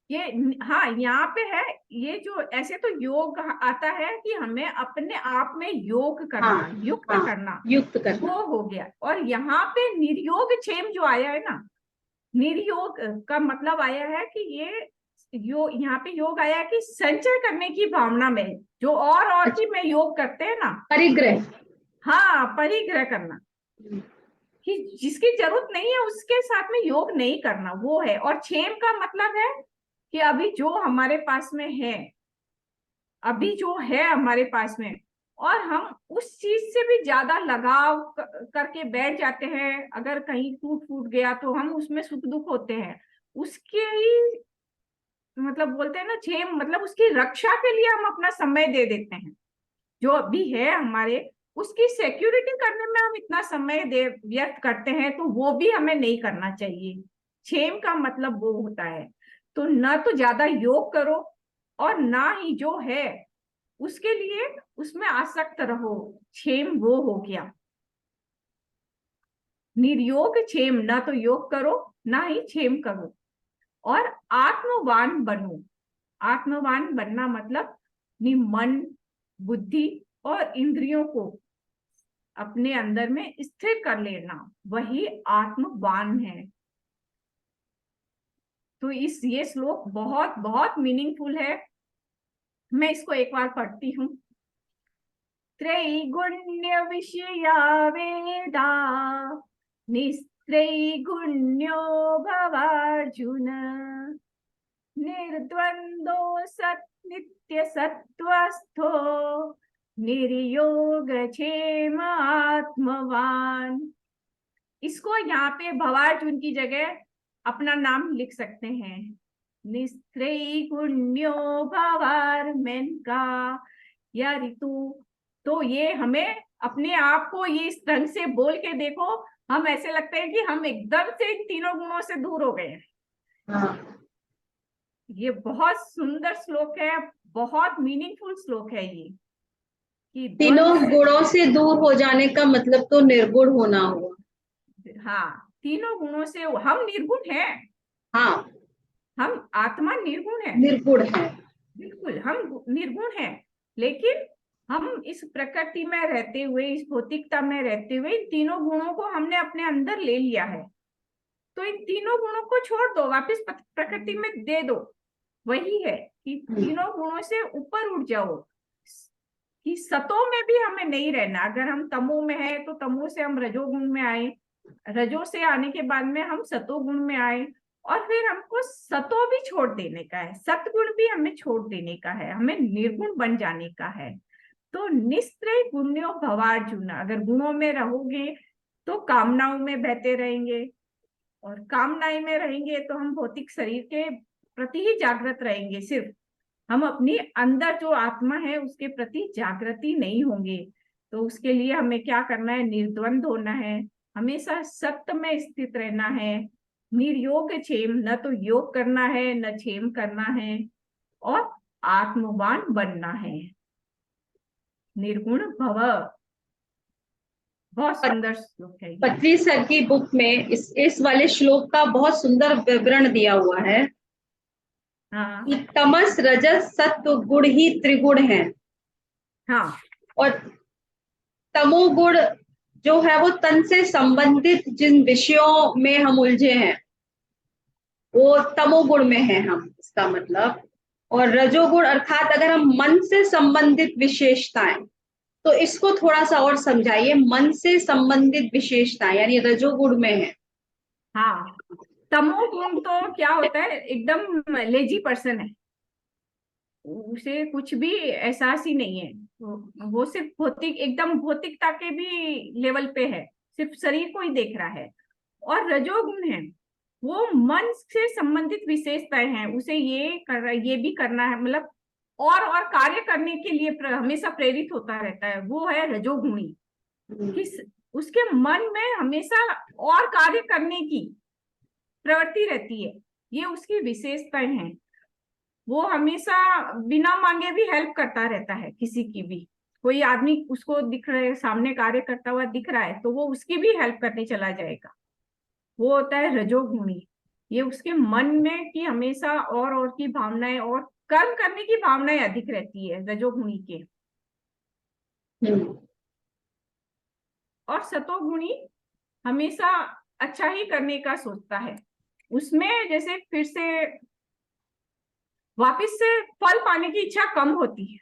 ये हाँ, यहाँ पे है ये जो ऐसे तो योग आता है कि हमें अपने आप में योग करना, हाँ, युक्त हाँ, करना, युक्त करना। वो हो गया। और यहाँ पे निर्योग क्षेम जो आया है ना, निर्योग का मतलब आया है कि ये यहाँ पे योग आया है कि संचय करने की भावना में जो और की में योग करते हैं ना, परिग्रह। हाँ, परिग्रह करना कि जिसकी जरूरत नहीं है उसके साथ में योग नहीं करना, वो है। और क्षेम का मतलब है कि अभी जो हमारे पास में है, अभी जो है हमारे पास में, और हम उस चीज से भी ज्यादा लगाव करके बैठ जाते हैं। अगर कहीं टूट फूट गया तो हम उसमें सुख दुख होते हैं, उसके ही मतलब बोलते हैं ना क्षेम, मतलब उसकी रक्षा के लिए हम अपना समय दे देते हैं। जो अभी है हमारे, उसकी सिक्योरिटी करने में हम इतना समय दे व्यर्थ करते हैं, तो वो भी हमें नहीं करना चाहिए। क्षेम का मतलब वो होता है। तो ना तो ज्यादा योग करो और ना ही जो है उसके लिए उसमें आसक्त रहो। क्षेम वो हो गया निर्योग क्षेम, ना तो योग करो ना ही क्षेम करो। और आत्मवान बनो। आत्मवान बनना मतलब अपनी मन, बुद्धि और इंद्रियों को अपने अंदर में स्थिर कर लेना, वही आत्मवान है। तो ये श्लोक बहुत बहुत मीनिंगफुल है। मैं इसको एक बार पढ़ती हूँ। त्रैगुण्य विषया वेदा निस्त्रैगुण्यो भवार्जुन निर्द्वंदो सत् नित्य सत्वस्थो निर्योग क्षेम आत्मवान। इसको यहाँ पे भवार्जुन की जगह अपना नाम लिख सकते हैं, निस्त्रैगुण्यो भवार मेनका या ऋतु। तो ये हमें अपने आप को ये इस ढंग से बोल के देखो, हम ऐसे लगते हैं कि हम एकदम से इन तीनों गुणों से दूर हो गए हैं। हाँ। ये बहुत सुंदर श्लोक है, बहुत मीनिंगफुल श्लोक है ये कि तीनों गुणों से दूर हो जाने का मतलब तो निर्गुण होना हुआ। हाँ, तीनों गुणों से हम निर्गुण हैं। हाँ, हम आत्मा निर्गुण है, निर्गुण है। बिल्कुल हम निर्गुण हैं, लेकिन हम इस प्रकृति में रहते हुए, इस भौतिकता में रहते हुए इन तीनों गुणों को हमने अपने अंदर ले लिया है। तो इन तीनों गुणों को छोड़ दो, वापस प्रकृति में दे दो। वही है कि तीनों गुणों से ऊपर उठ जाओ, कि सतों में भी हमें नहीं रहना। अगर हम तमो में है तो तमो से हम रजोगुण में आए, रजो से आने के बाद में हम सतोगुण में आए, और फिर हमको सतो भी छोड़ देने का है, सतगुण भी हमें छोड़ देने का है, हमें निर्गुण बन जाने का है। तो निस्त्रय गुण्यो भवार्जुन, अगर गुणों में रहोगे तो कामनाओं में बहते रहेंगे, और कामनाएं में रहेंगे तो हम भौतिक शरीर के प्रति ही जागृत रहेंगे, सिर्फ हम अपनी अंदर जो आत्मा है उसके प्रति जागृति नहीं होंगे। तो उसके लिए हमें क्या करना है, निर्द्वंद होना है, हमेशा सत्य में स्थित रहना है, निर्योग क्षेम, न तो योग करना है न क्षेम करना है, और आत्मवान बनना है। निर्गुण भव, बहुत सुंदर श्लोक है ये। पत्री सर की बुक में इस वाले श्लोक का बहुत सुंदर विवरण दिया हुआ है हाँ कि तमस रजस सत्व गुण ही त्रिगुण है, हाँ और तमोगुण जो है वो तन से संबंधित जिन विषयों में हम उलझे हैं वो तमोगुण में है हम, इसका मतलब। और रजोगुण अर्थात अगर हम मन से संबंधित विशेषताएं, तो इसको थोड़ा सा और समझाइए, मन से संबंधित विशेषताएं यानी रजोगुण में है। हाँ, तमोगुण तो क्या होता है, एकदम लेजी पर्सन है, उसे कुछ भी एहसास ही नहीं है, वो सिर्फ भौतिक, एकदम भौतिकता के भी लेवल पे है, सिर्फ शरीर को ही देख रहा है। और रजोगुण है, वो मन से संबंधित विशेषताएं हैं, उसे ये भी करना है, मतलब और कार्य करने के लिए हमेशा प्रेरित होता रहता है, वो है रजोगुणी। किस उसके मन में हमेशा और कार्य करने की प्रवृत्ति रहती है, ये उसकी विशेषताएं हैं। वो हमेशा बिना मांगे भी हेल्प करता रहता है, किसी की भी, कोई आदमी उसको दिख रहा है, सामने कार्य करता हुआ दिख रहा है, तो वो उसकी भी हेल्प करने चला जाएगा, वो होता है रजोगुणी। ये उसके मन में कि हमेशा और की भावनाएं और कर्म करने की भावनाएं अधिक रहती है रजोगुणी के। और सतोगुणी हमेशा अच्छा ही करने का सोचता है, उसमें जैसे फिर से वापस से फल पाने की इच्छा कम होती है,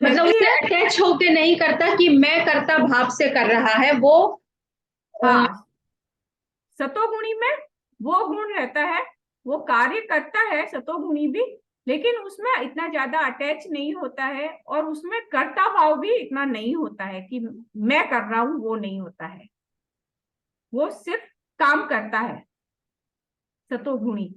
मतलब रहती उसे है। अटैच होके नहीं करता कि मैं कर्ता भाव से कर रहा है वो। हाँ, सतोगुणी में वो गुण रहता है, वो कार्य करता है सतोगुणी भी, लेकिन उसमें इतना ज्यादा अटैच नहीं होता है, और उसमें कर्ता भाव भी इतना नहीं होता है कि मैं कर रहा हूं, वो नहीं होता है, वो सिर्फ काम करता है सतोगुणी।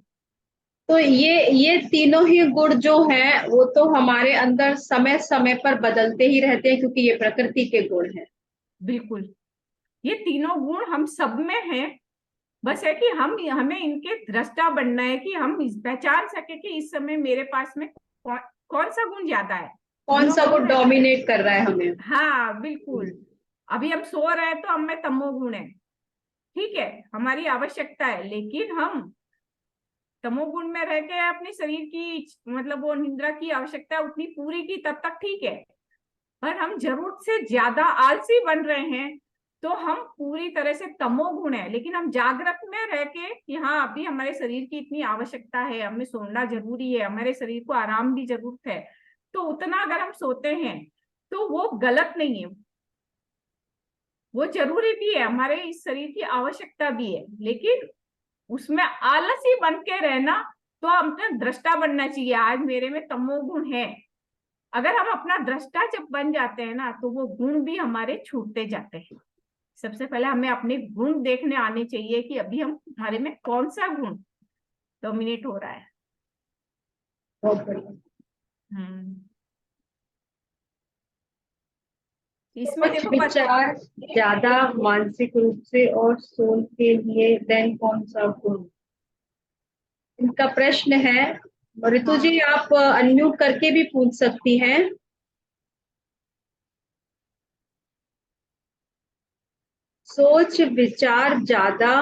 तो ये तीनों ही गुण जो हैं वो तो हमारे अंदर समय समय पर बदलते ही रहते हैं, क्योंकि ये प्रकृति के गुण हैं। बिल्कुल, ये तीनों गुण हम सब में हैं, बस है कि हमें इनके दृष्टा बनना है, कि हम पहचान सके कि इस समय मेरे पास में कौन सा गुण ज्यादा है, कौन सा गुण डोमिनेट कर रहा है हमें। हाँ बिल्कुल, अभी हम सो रहे हैं तो हमें तमोगुण है, ठीक है, हमारी आवश्यकता है, लेकिन हम तमोगुण में रह के अपने शरीर की, मतलब वो निद्रा की आवश्यकता उतनी पूरी की तब तक ठीक है, पर हम जरूरत से ज्यादा आलसी बन रहे हैं तो हम पूरी तरह से तमोगुण है। लेकिन हम जागृत में रह के कि हाँ अभी हमारे शरीर की इतनी आवश्यकता है, हमें सोना जरूरी है, हमारे शरीर को आराम की जरूरत है, तो उतना अगर हम सोते हैं तो वो गलत नहीं है, वो जरूरी भी है, हमारे इस शरीर की आवश्यकता भी है, लेकिन उसमें आलसी बन के रहना, तो अपना दृष्टा बनना चाहिए, आज मेरे में तमोगुण है। अगर हम अपना दृष्टा जब बन जाते हैं ना, तो वो गुण भी हमारे छूटते जाते हैं। सबसे पहले हमें अपने गुण देखने आने चाहिए कि अभी हमारे में कौन सा गुण डोमिनेट हो रहा है। बहुत बढ़िया। इसमें कुछ देखो विचार ज्यादा मानसिक रूप से और सोल के लिए देन कौन सा गुण, इनका प्रश्न है। ऋतु जी आप अनम्यूट करके भी पूछ सकती हैं। सोच विचार ज्यादा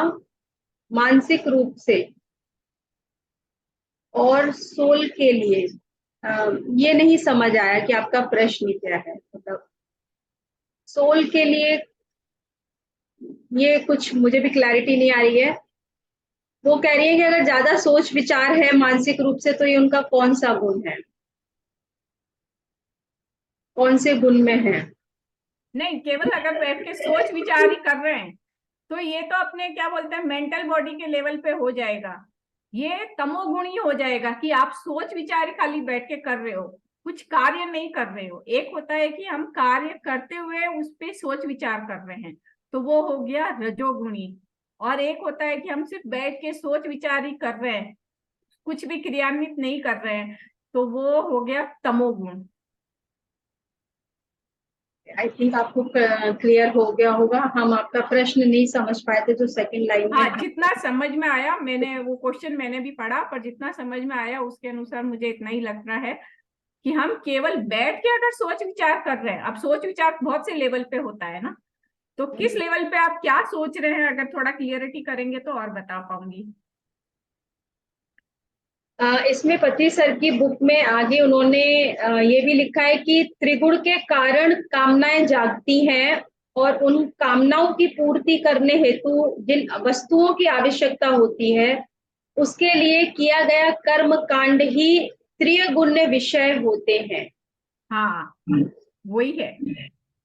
मानसिक रूप से और सोल के लिए, ये नहीं समझ आया कि आपका प्रश्न क्या है। मतलब सोल के लिए ये कुछ मुझे भी क्लैरिटी नहीं आ रही है। वो कह रही है कि अगर ज्यादा सोच विचार है मानसिक रूप से तो ये उनका कौन सा गुण है। कौन से गुण में है? नहीं, केवल अगर बैठ के सोच विचार ही कर रहे हैं तो ये तो अपने क्या बोलते हैं मेंटल बॉडी के लेवल पे हो जाएगा। ये तमोगुण ही हो जाएगा कि आप सोच विचार ही खाली बैठ के कर रहे हो, कुछ कार्य नहीं कर रहे हो। एक होता है कि हम कार्य करते हुए उस पे सोच विचार कर रहे हैं, तो वो हो गया रजोगुणी। और एक होता है कि हम सिर्फ बैठ के सोच विचार ही कर रहे हैं, कुछ भी क्रियान्वित नहीं कर रहे हैं, तो वो हो गया तमोगुण। आई थिंक आपको क्लियर हो गया होगा। हम आपका प्रश्न नहीं समझ पाए थे जो सेकंड लाइन में हाँ, था। जितना समझ में आया, मैंने वो क्वेश्चन मैंने भी पढ़ा, पर जितना समझ में आया उसके अनुसार मुझे इतना ही लग रहा है कि हम केवल बैठ के अगर सोच विचार कर रहे हैं, अब सोच विचार बहुत से लेवल पे होता है ना, तो किस लेवल पे आप क्या सोच रहे हैं, अगर थोड़ा क्लियरिटी करेंगे तो और बता पाऊंगी। इसमें पति सर की बुक में आगे उन्होंने ये भी लिखा है कि त्रिगुण के कारण कामनाएं जागती हैं और उन कामनाओं की पूर्ति करने हेतु जिन वस्तुओं की आवश्यकता होती है उसके लिए किया गया कर्म कांड ही त्रिगुण विषय होते हैं। हाँ, वही है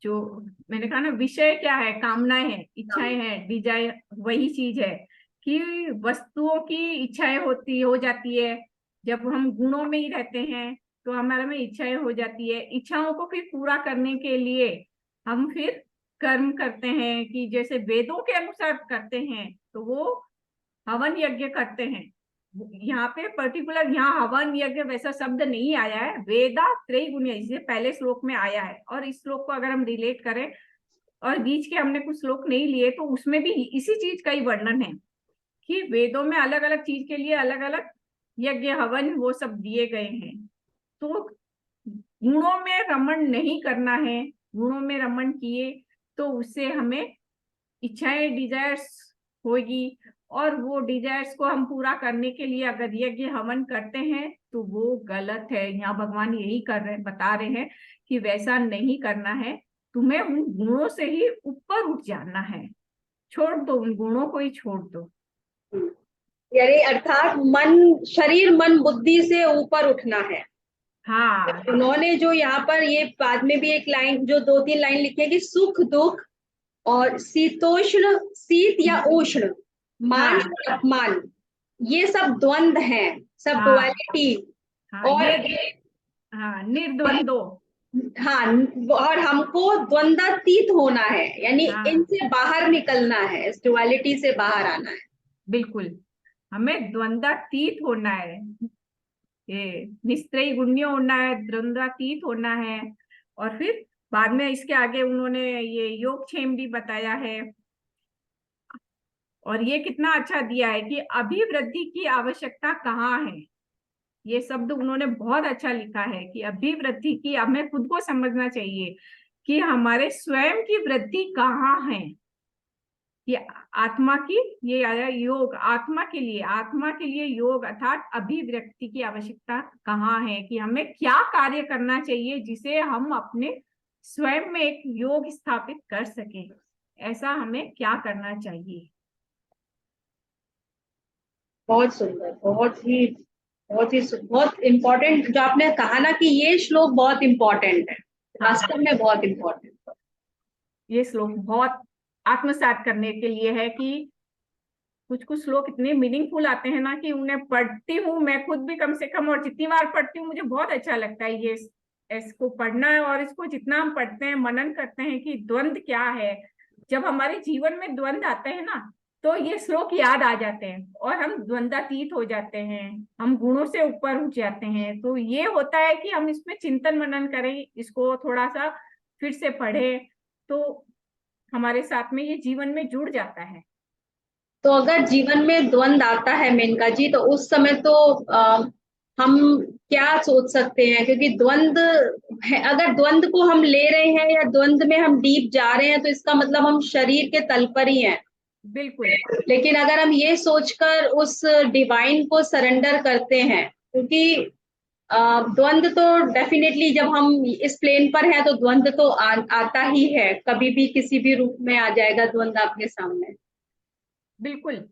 जो मैंने कहा ना, विषय क्या है, कामनाएं हैं, इच्छाएं हैं, डिजायर, वही चीज है कि वस्तुओं की इच्छाएं हो जाती है। जब हम गुणों में ही रहते हैं तो हमारे में इच्छाएं हो जाती है, इच्छाओं को फिर पूरा करने के लिए हम फिर कर्म करते हैं कि जैसे वेदों के अनुसार करते हैं, तो वो हवन यज्ञ करते हैं। यहाँ पे पर्टिकुलर यहाँ हवन यज्ञ वैसा शब्द नहीं आया है, वेदा त्रैगुण्य इससे पहले श्लोक में आया है। और इस श्लोक को अगर हम रिलेट करें, और बीच के हमने कुछ श्लोक नहीं लिए, तो उसमें भी इसी चीज का ही वर्णन है कि वेदों में अलग अलग चीज के लिए अलग अलग यज्ञ हवन वो सब दिए गए हैं। तो गुणों में रमण नहीं करना है, गुणों में रमण किए तो उससे हमें इच्छाएं डिजायर्स होगी, और वो डिजायर्स को हम पूरा करने के लिए अगर यज्ञ हवन करते हैं तो वो गलत है। यहाँ भगवान यही बता रहे हैं कि वैसा नहीं करना है, तुम्हें उन गुणों से ही ऊपर उठ जाना है, छोड़ दो, उन गुणों को ही छोड़ दो। यानी अर्थात मन, शरीर मन बुद्धि से ऊपर उठना है। हाँ, उन्होंने जो यहाँ पर ये बाद में भी एक लाइन, जो 2-3 लाइन लिखी है कि सुख दुख और शीतोष्ण, शीत या उष्ण, मान हाँ, और अपमान, ये सब द्वंद्व हैं, सब हाँ, डुअलिटी। हाँ, और हाँ, निर्द्वंदो। हाँ, और हमको द्वंद्वातीत होना है, यानी हाँ, इनसे बाहर निकलना है, इस डुअलिटी से बाहर आना है। बिल्कुल, हमें द्वंद्वातीत होना है, ये निस्त्रयी गुण्य होना है, द्वंद्वातीत होना है। और फिर बाद में इसके आगे उन्होंने ये योगक्षेम भी बताया है, और ये कितना अच्छा दिया है कि अभिवृद्धि की आवश्यकता कहाँ है। ये शब्द उन्होंने बहुत अच्छा लिखा है कि अभिवृद्धि की हमें खुद को समझना चाहिए कि हमारे स्वयं की वृद्धि कहाँ है। ये आत्मा की, ये आया योग, आत्मा के लिए योग अर्थात अभिव्यक्ति की आवश्यकता कहाँ है, कि हमें क्या कार्य करना चाहिए जिसे हम अपने स्वयं में एक योग स्थापित कर सके, ऐसा हमें क्या करना चाहिए। बहुत सुंदर, बहुत इम्पोर्टेंट जो आपने कहा ना, कि ये श्लोक बहुत इम्पोर्टेंट है, वास्तव में बहुत इम्पोर्टेंट। ये श्लोक बहुत आत्मसात करने के लिए है कि कुछ कुछ श्लोक इतने मीनिंगफुल आते हैं ना कि उन्हें पढ़ती हूँ मैं खुद भी कम से कम, और जितनी बार पढ़ती हूँ मुझे बहुत अच्छा लगता है ये इसको पढ़ना है। और इसको जितना हम पढ़ते हैं, मनन करते हैं कि द्वंद्व क्या है, जब हमारे जीवन में द्वंद्व आते हैं ना, तो ये श्लोक याद आ जाते हैं और हम द्वंद्वातीत हो जाते हैं, हम गुणों से ऊपर उठ जाते हैं। तो ये होता है कि हम इसमें चिंतन मनन करें, इसको थोड़ा सा फिर से पढ़े, तो हमारे साथ में ये जीवन में जुड़ जाता है। तो अगर जीवन में द्वंद आता है मेनका जी, तो उस समय तो हम क्या सोच सकते हैं? क्योंकि द्वंद है, अगर द्वंद को हम ले रहे हैं या द्वंद में हम डीप जा रहे हैं, तो इसका मतलब हम शरीर के तल पर ही हैं। बिल्कुल, लेकिन अगर हम ये सोचकर उस डिवाइन को सरेंडर करते हैं, क्योंकि द्वंद तो डेफिनेटली जब हम इस प्लेन पर है तो द्वंद तो आता ही है, कभी भी किसी भी रूप में आ जाएगा द्वंद आपके सामने। बिल्कुल,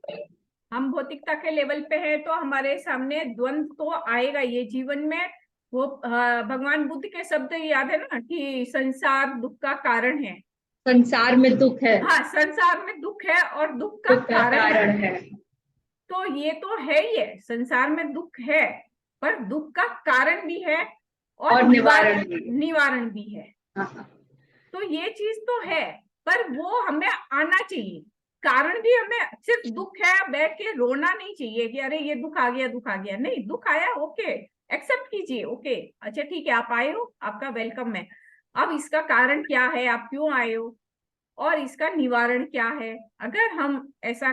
हम भौतिकता के लेवल पे है तो हमारे सामने द्वंद तो आएगा, ये जीवन में वो भगवान बुद्ध के शब्द याद है ना कि संसार दुख का कारण है। संसार में दुख है, हाँ, संसार में दुख है और दुख का दुख का कारण है। तो ये तो है ही है, संसार में दुख है, पर दुख का कारण भी है और निवारण भी है। हाँ। तो ये चीज तो है, पर वो हमें आना चाहिए। कारण भी हमें, सिर्फ दुख है बैठ के रोना नहीं चाहिए कि अरे ये दुख आ गया, दुख आ गया। नहीं, दुख आया, ओके, एक्सेप्ट कीजिए, ओके, अच्छा ठीक है, आप आए हो, आपका वेलकम है। अब इसका कारण क्या है, आप क्यों आए हो, और इसका निवारण क्या है। अगर हम ऐसा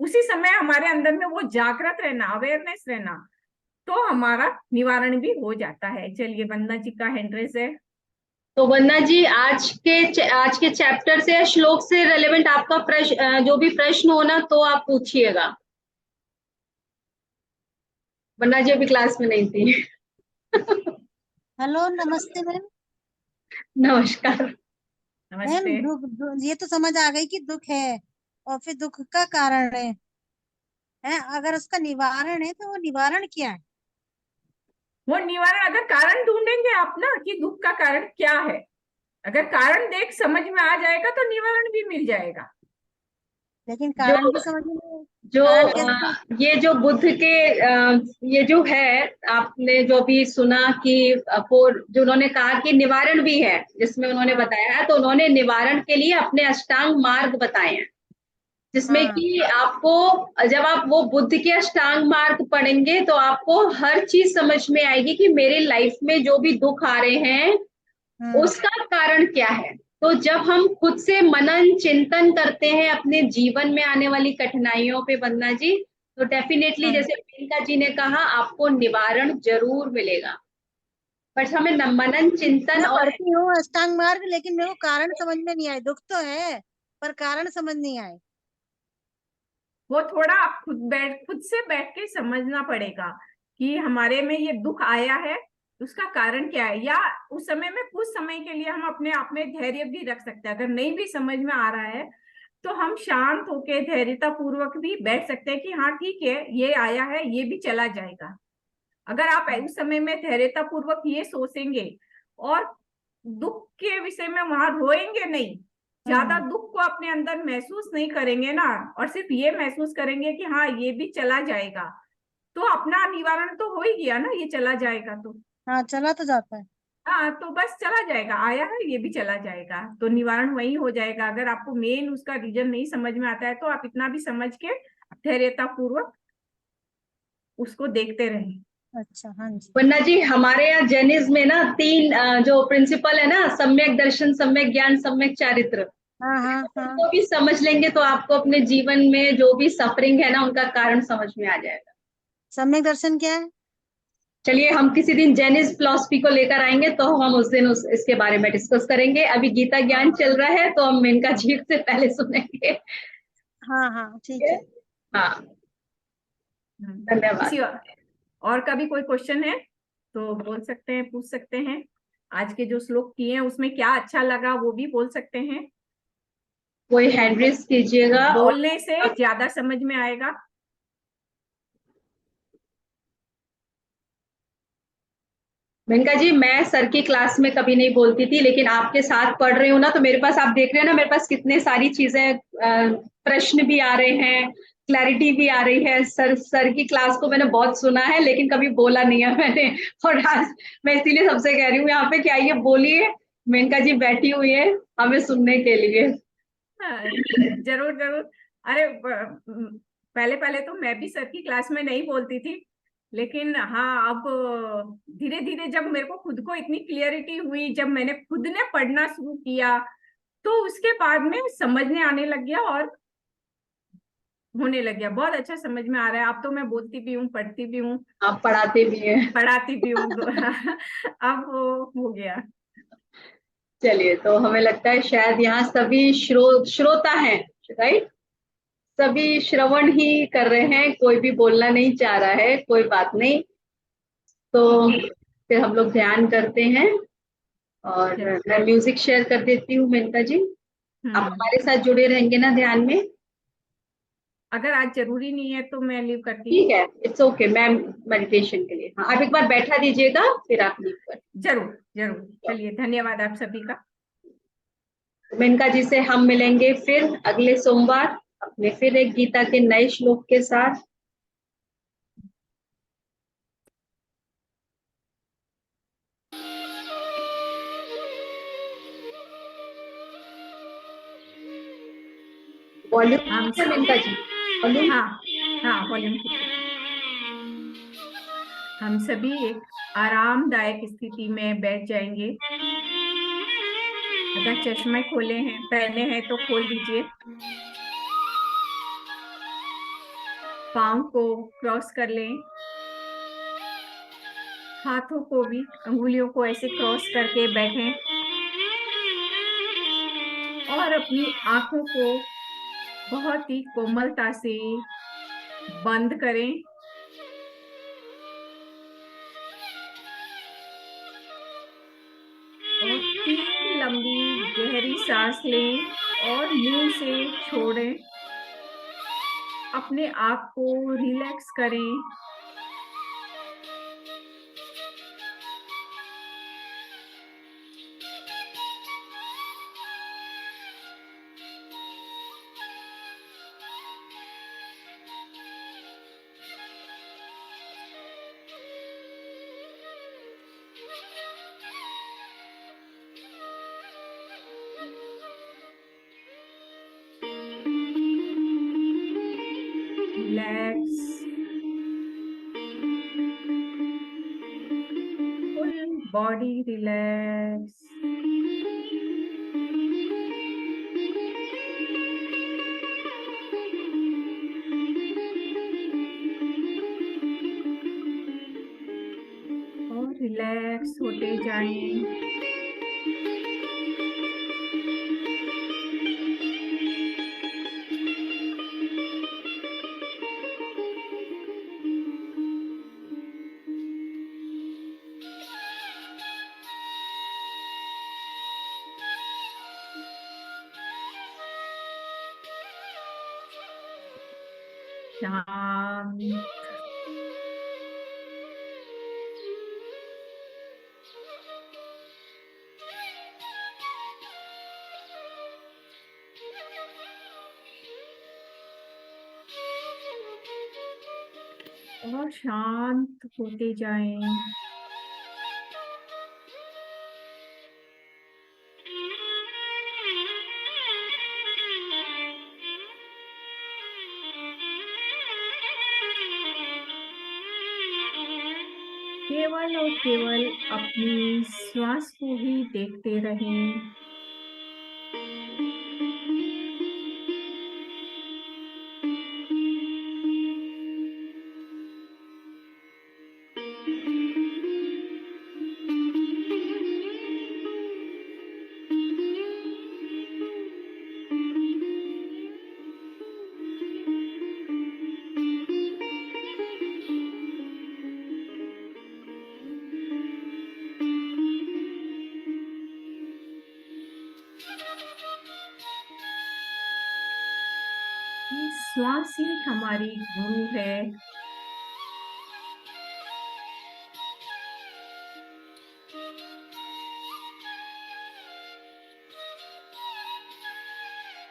उसी समय हमारे अंदर में वो जागृत रहना, अवेयरनेस रहना, तो हमारा निवारण भी हो जाता है। चलिए, वंदना जी का हैंड रेज है। तो वंदना जी, आज के चैप्टर से या श्लोक से रिलेवेंट आपका प्रश्न, जो भी प्रश्न हो ना, तो आप पूछिएगा। वंदना जी अभी क्लास में नहीं थी। हेलो, नमस्ते मैम। नमस्कार। मैम, नमस्ते। ये तो समझ आ गई कि दुख है और फिर दुख का कारण है, अगर उसका निवारण है तो वो निवारण क्या है? वो निवारण, अगर कारण ढूंढेंगे आप ना कि दुख का कारण क्या है, अगर कारण देख समझ में आ जाएगा तो निवारण भी मिल जाएगा। लेकिन कारण भी समझ में नहीं। जो कारण कैसे? ये जो बुद्ध के ये जो है, आपने जो भी सुना कि जो उन्होंने कहा कि निवारण भी है, जिसमें उन्होंने बताया है, तो उन्होंने निवारण के लिए अपने अष्टांग मार्ग बताए हैं, जिसमें कि आपको, जब आप वो बुद्ध के अष्टांग मार्ग पढ़ेंगे तो आपको हर चीज समझ में आएगी कि मेरे लाइफ में जो भी दुख आ रहे हैं उसका कारण क्या है। तो जब हम खुद से मनन चिंतन करते हैं अपने जीवन में आने वाली कठिनाइयों पे वंदना जी, तो डेफिनेटली जैसे प्रियंका जी ने कहा, आपको निवारण जरूर मिलेगा। बट हमें मनन चिंतन मैं और पढ़ती हूँ अष्टांग मार्ग, लेकिन मेरे को कारण समझ में नहीं आए। दुख तो है पर कारण समझ नहीं आए। वो थोड़ा आप खुद से बैठ के समझना पड़ेगा कि हमारे में ये दुख आया है, उसका कारण क्या है। या उस समय में कुछ समय के लिए हम अपने आप में धैर्य भी रख सकते हैं। अगर नहीं भी समझ में आ रहा है तो हम शांत होके धैर्यता पूर्वक भी बैठ सकते हैं कि हाँ ठीक है, ये आया है, ये भी चला जाएगा। अगर आप उस समय में धैर्यता पूर्वक ये सोचेंगे और दुख के विषय में वहां रोएंगे नहीं, ज्यादा दुख को अपने अंदर महसूस नहीं करेंगे ना, और सिर्फ ये महसूस करेंगे कि हाँ ये भी चला जाएगा, तो अपना निवारण तो हो ही गया ना, ये चला जाएगा तो। हाँ, चला तो जाता है। हाँ, तो बस चला जाएगा, आया है ये भी चला जाएगा, तो निवारण वही हो जाएगा। अगर आपको मेन उसका रीजन नहीं समझ में आता है तो आप इतना भी समझ के धैर्यता पूर्वक उसको देखते रहें। अच्छा, हाँ जी। वन्ना जी, हमारे यहाँ जैनिज्म में ना 3 जो प्रिंसिपल है ना, सम्यक दर्शन, सम्यक ज्ञान, सम्यक चारित्र, हाँ। उनको भी समझ लेंगे तो आपको अपने जीवन में जो भी सफरिंग है ना, उनका कारण समझ में आ जाएगा। सम्यक दर्शन क्या है? चलिए, हम किसी दिन जैनिज्म फिलॉसफी को लेकर आएंगे तो हम उस दिन इसके बारे में डिस्कस करेंगे। अभी गीता ज्ञान चल रहा है तो हम मेनका जी से पहले सुनेंगे। हाँ, ठीक है। हाँ, धन्यवाद। और कभी कोई क्वेश्चन है तो बोल सकते हैं, पूछ सकते हैं। आज के जो श्लोक किए हैं उसमें क्या अच्छा लगा वो भी बोल सकते हैं। कोई हैंड रेज कीजिएगा। बोलने से ज्यादा समझ में आएगा। मेनका जी, मैं सर की क्लास में कभी नहीं बोलती थी, लेकिन आपके साथ पढ़ रही हूँ ना, तो मेरे पास, आप देख रहे हैं ना, मेरे पास कितने सारी चीजें, प्रश्न भी आ रहे हैं, क्लैरिटी भी आ रही है। सर की क्लास को मैंने बहुत सुना है, लेकिन कभी बोला नहीं है मैंने। और आज मैं इसीलिए सबसे कह रही हूँ यहाँ पे कि आइए बोलिए, मेनका जी बैठी हुई है हमें सुनने के लिए। जरूर जरूर। अरे पहले पहले तो मैं भी सर की क्लास में नहीं बोलती थी, लेकिन हाँ अब धीरे धीरे जब मेरे को खुद को इतनी क्लियरिटी हुई, जब मैंने खुद ने पढ़ना शुरू किया, तो उसके बाद में समझने आने लग गया और होने लग गया। बहुत अच्छा समझ में आ रहा है। अब तो मैं बोलती भी हूँ, पढ़ती भी हूँ, आप पढ़ाते भी हैं, पढ़ाती भी हूँ। अब हो गया। चलिए, तो हमें लगता है शायद यहाँ सभी श्रोता हैं, राइट? सभी श्रवण ही कर रहे हैं, कोई भी बोलना नहीं चाह रहा है, कोई बात नहीं। तो फिर हम लोग ध्यान करते हैं और मैं म्यूजिक शेयर कर देती हूँ। मेनका जी, आप हमारे साथ जुड़े रहेंगे ना ध्यान में? अगर आज जरूरी नहीं है तो मैं लीव करती हूँ। ठीक है, इट्स ओके मैम, मेडिटेशन के लिए। हाँ, आप एक बार बैठा दीजिएगा, फिर आप लीव कर। जरूर जरूर, चलिए धन्यवाद आप सभी का। मेनका जी से हम मिलेंगे फिर अगले सोमवार अपने फिर एक गीता के नए श्लोक के साथ। वॉल्यूम हम ठीक है मेनका जी? वॉल्यूम? हाँ हाँ, वॉल्यूम ठीक है। हम सभी एक आरामदायक स्थिति में बैठ जाएंगे। अगर चश्मे खोले हैं, पहने हैं तो खोल दीजिए। पाँव को क्रॉस कर लें, हाथों को भी, अंगुलियों को ऐसे क्रॉस करके बैठें और अपनी आंखों को बहुत ही कोमलता से बंद करें। और 3 लंबी गहरी सांस लें और मुंह से छोड़ें। अपने आप को रिलैक्स करें। Relax, full body relax. और रिलैक्स होते जाएं। शांत। और शांत होते जाएं। केवल और केवल अपनी श्वास को ही देखते रहें। श्वास ही हमारी गुरु है।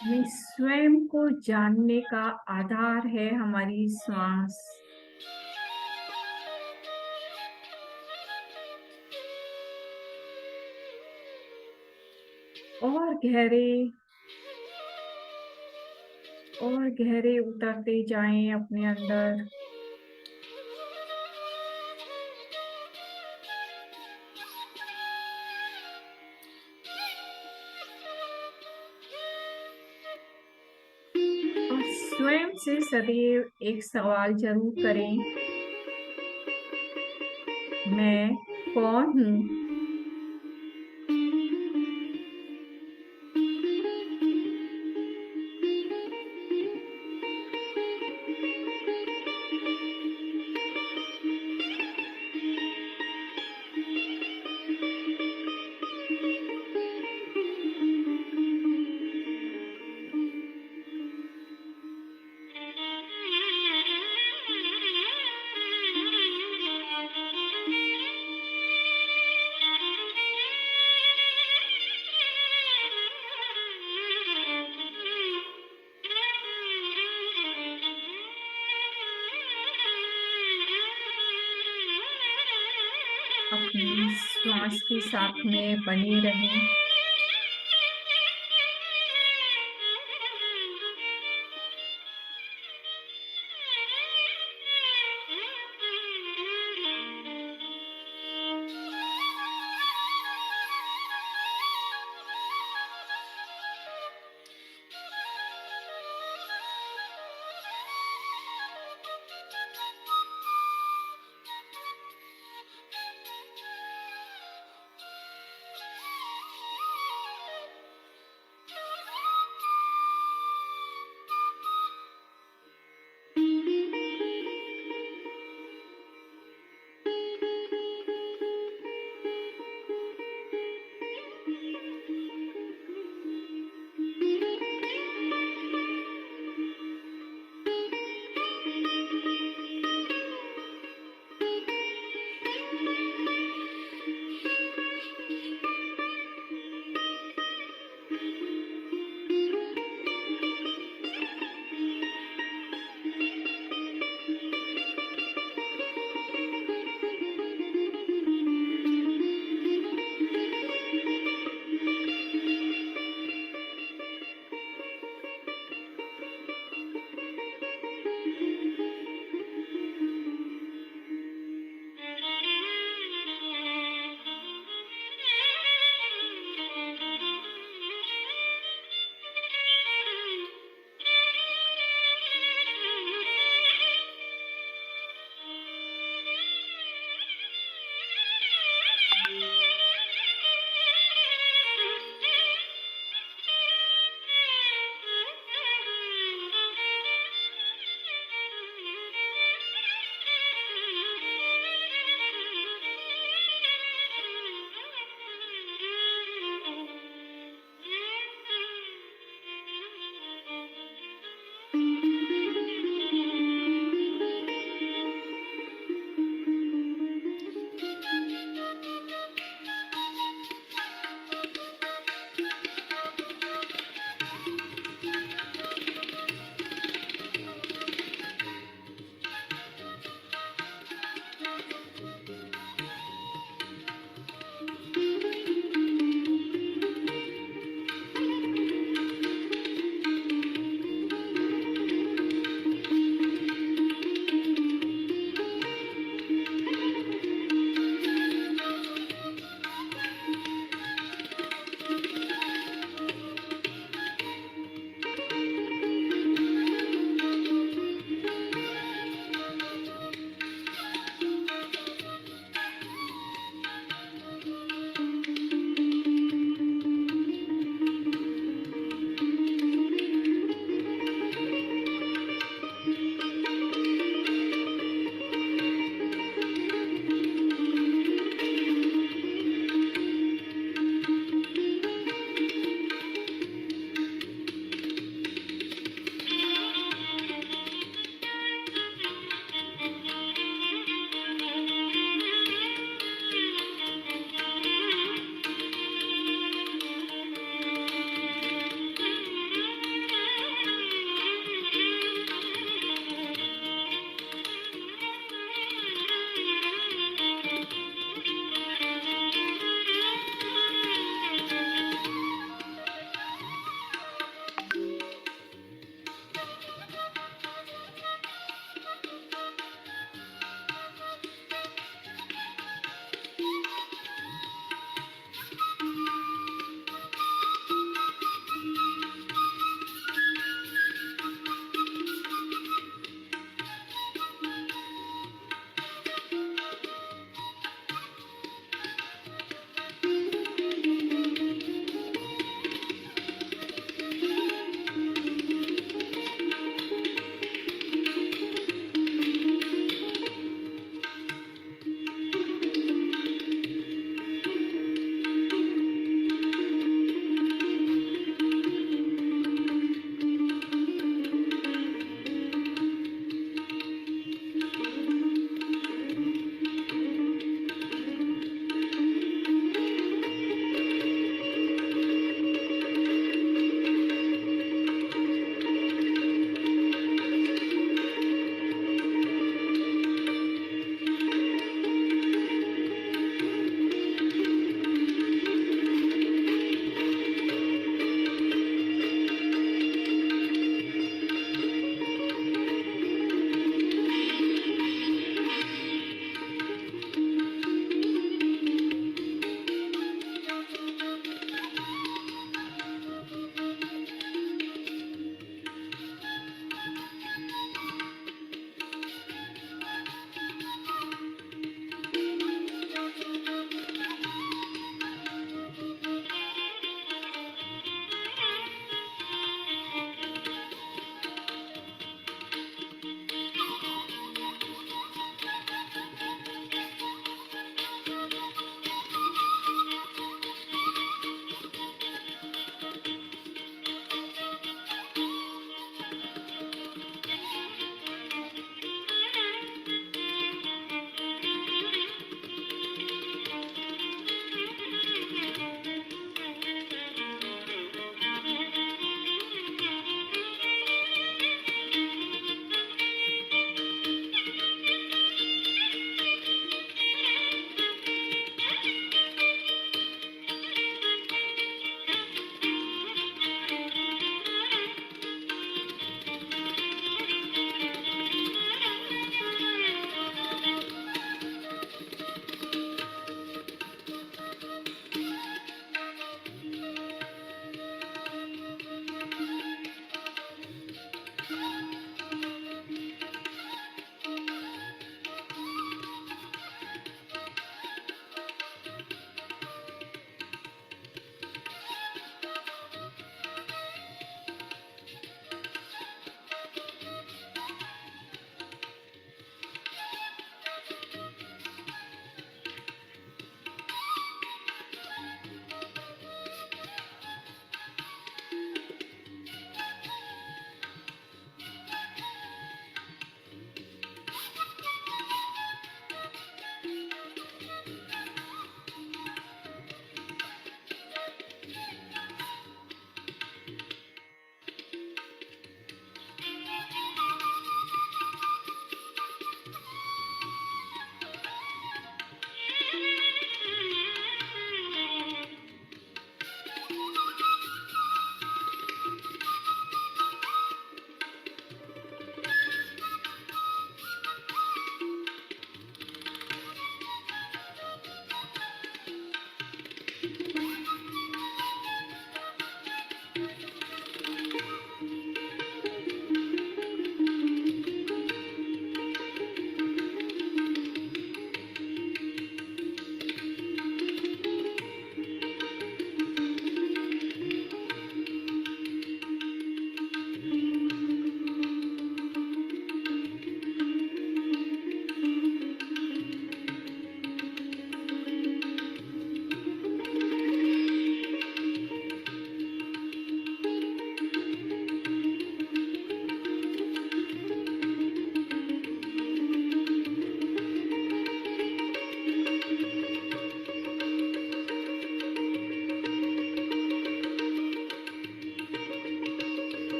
हमें स्वयं को जानने का आधार है हमारी श्वास। और गहरे उतरते जाएं अपने अंदर। और स्वयं से सदैव एक सवाल जरूर करें, मैं कौन हूँ? अपनी श्वास के साथ में बने रहें।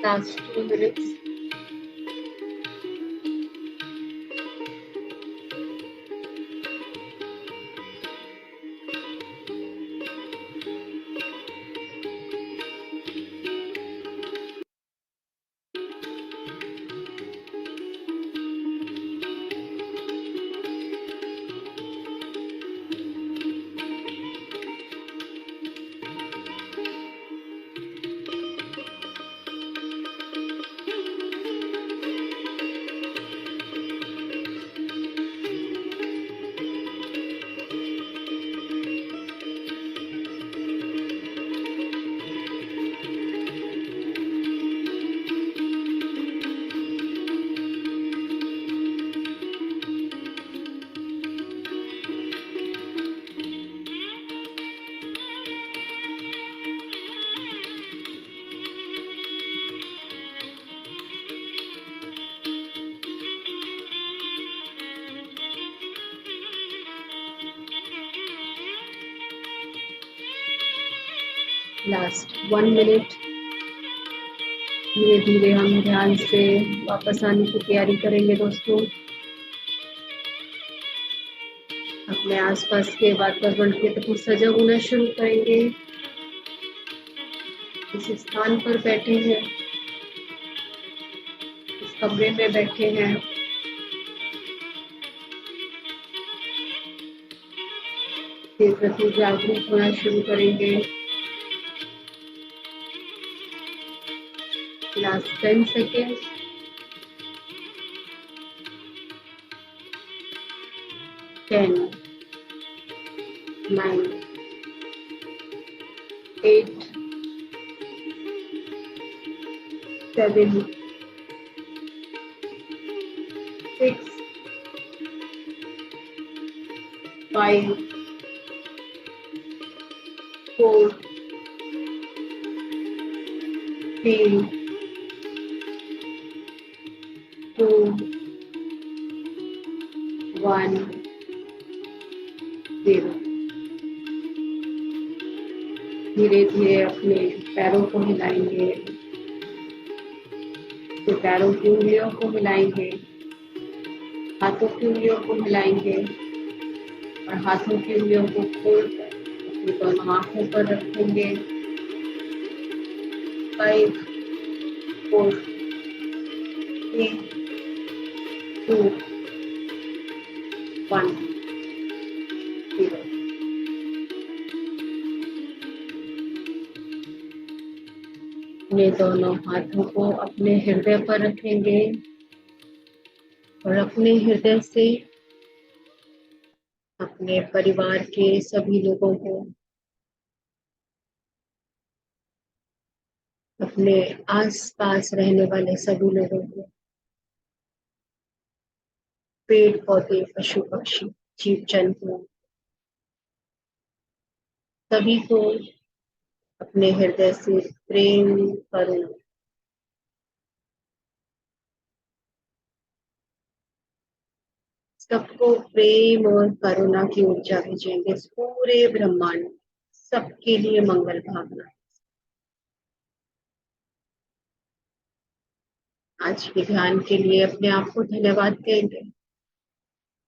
Last 2 minutes. Last 1 minute. धीरे धीरे हम ध्यान से वापस आने की तैयारी करेंगे दोस्तों। अपने आसपास के वातावरण के प्रति सजग होना शुरू करेंगे। इस स्थान पर बैठे हैं, इस कमरे में बैठे हैं, इसके प्रति जागरूक होना शुरू करेंगे। Last 10 seconds. 10, 9, 8, 7, 6, 5, 4, 3, 2, 1, 0। धीरे धीरे अपने पैरों को हिलाएंगे, तो पैरों की उंगलियों को हिलाएंगे, हाथों की उंगलियों को हिलाएंगे और हाथों की उंगलियों को खोलकर अपनी दोनों आंखों पर रखेंगे। 5, 4, 3, 2, 1, 0। अपने दोनों हाथों को अपने हृदय पर रखेंगे और अपने हृदय से अपने परिवार के सभी लोगों को, अपने आसपास रहने वाले सभी लोगों को, पेड़ पौधे, पशु पक्षी, जीव जंतु, सभी को अपने हृदय से प्रेम करूं। सबको प्रेम और करुणा की ऊर्जा भेजेंगे। इस पूरे ब्रह्मांड सबके लिए मंगल भावना। आज के ध्यान के लिए अपने आप को धन्यवाद देंगे।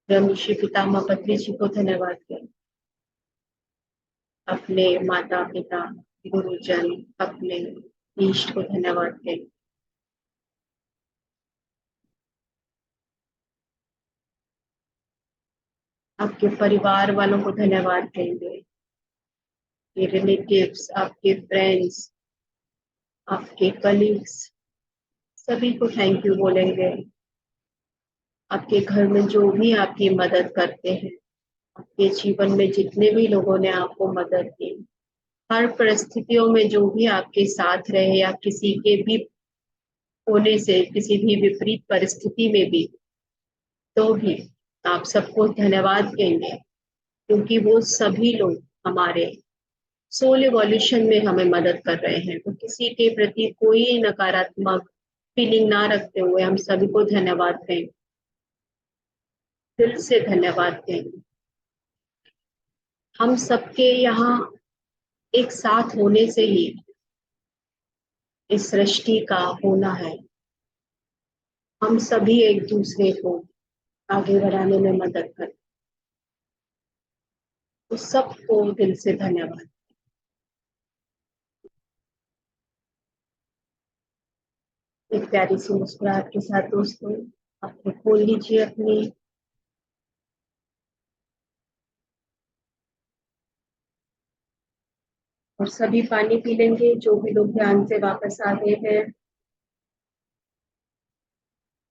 ब्रह्म ऋषि पितामह पत्नी जी को धन्यवाद दें, अपने माता पिता गुरुजन, अपने ईष्ट को धन्यवाद दें। आपके परिवार वालों को धन्यवाद देंगे, ये रिलेटिव्स, आपके फ्रेंड्स, आपके कलीग्स, सभी को थैंक यू बोलेंगे। आपके घर में जो भी आपकी मदद करते हैं, आपके जीवन में जितने भी लोगों ने आपको मदद की, हर परिस्थितियों में जो भी आपके साथ रहे या किसी के भी होने से, किसी भी विपरीत परिस्थिति में भी, तो भी आप सबको धन्यवाद देंगे, क्योंकि वो सभी लोग हमारे सोल इवोल्यूशन में हमें मदद कर रहे हैं। तो किसी के प्रति कोई नकारात्मक फीलिंग ना रखते हुए हम सभी को धन्यवाद दें, दिल से धन्यवाद दें। हम सबके यहाँ एक साथ होने से ही इस सृष्टि का होना है। हम सभी एक दूसरे को आगे बढ़ाने में मदद करें। तो सबको दिल से धन्यवाद। एक प्यारी सी मुस्कुराहट के साथ दोस्तों आप खोल लीजिए अपनी और सभी पानी पी लेंगे। जो भी लोग ध्यान से वापस आ गए हैं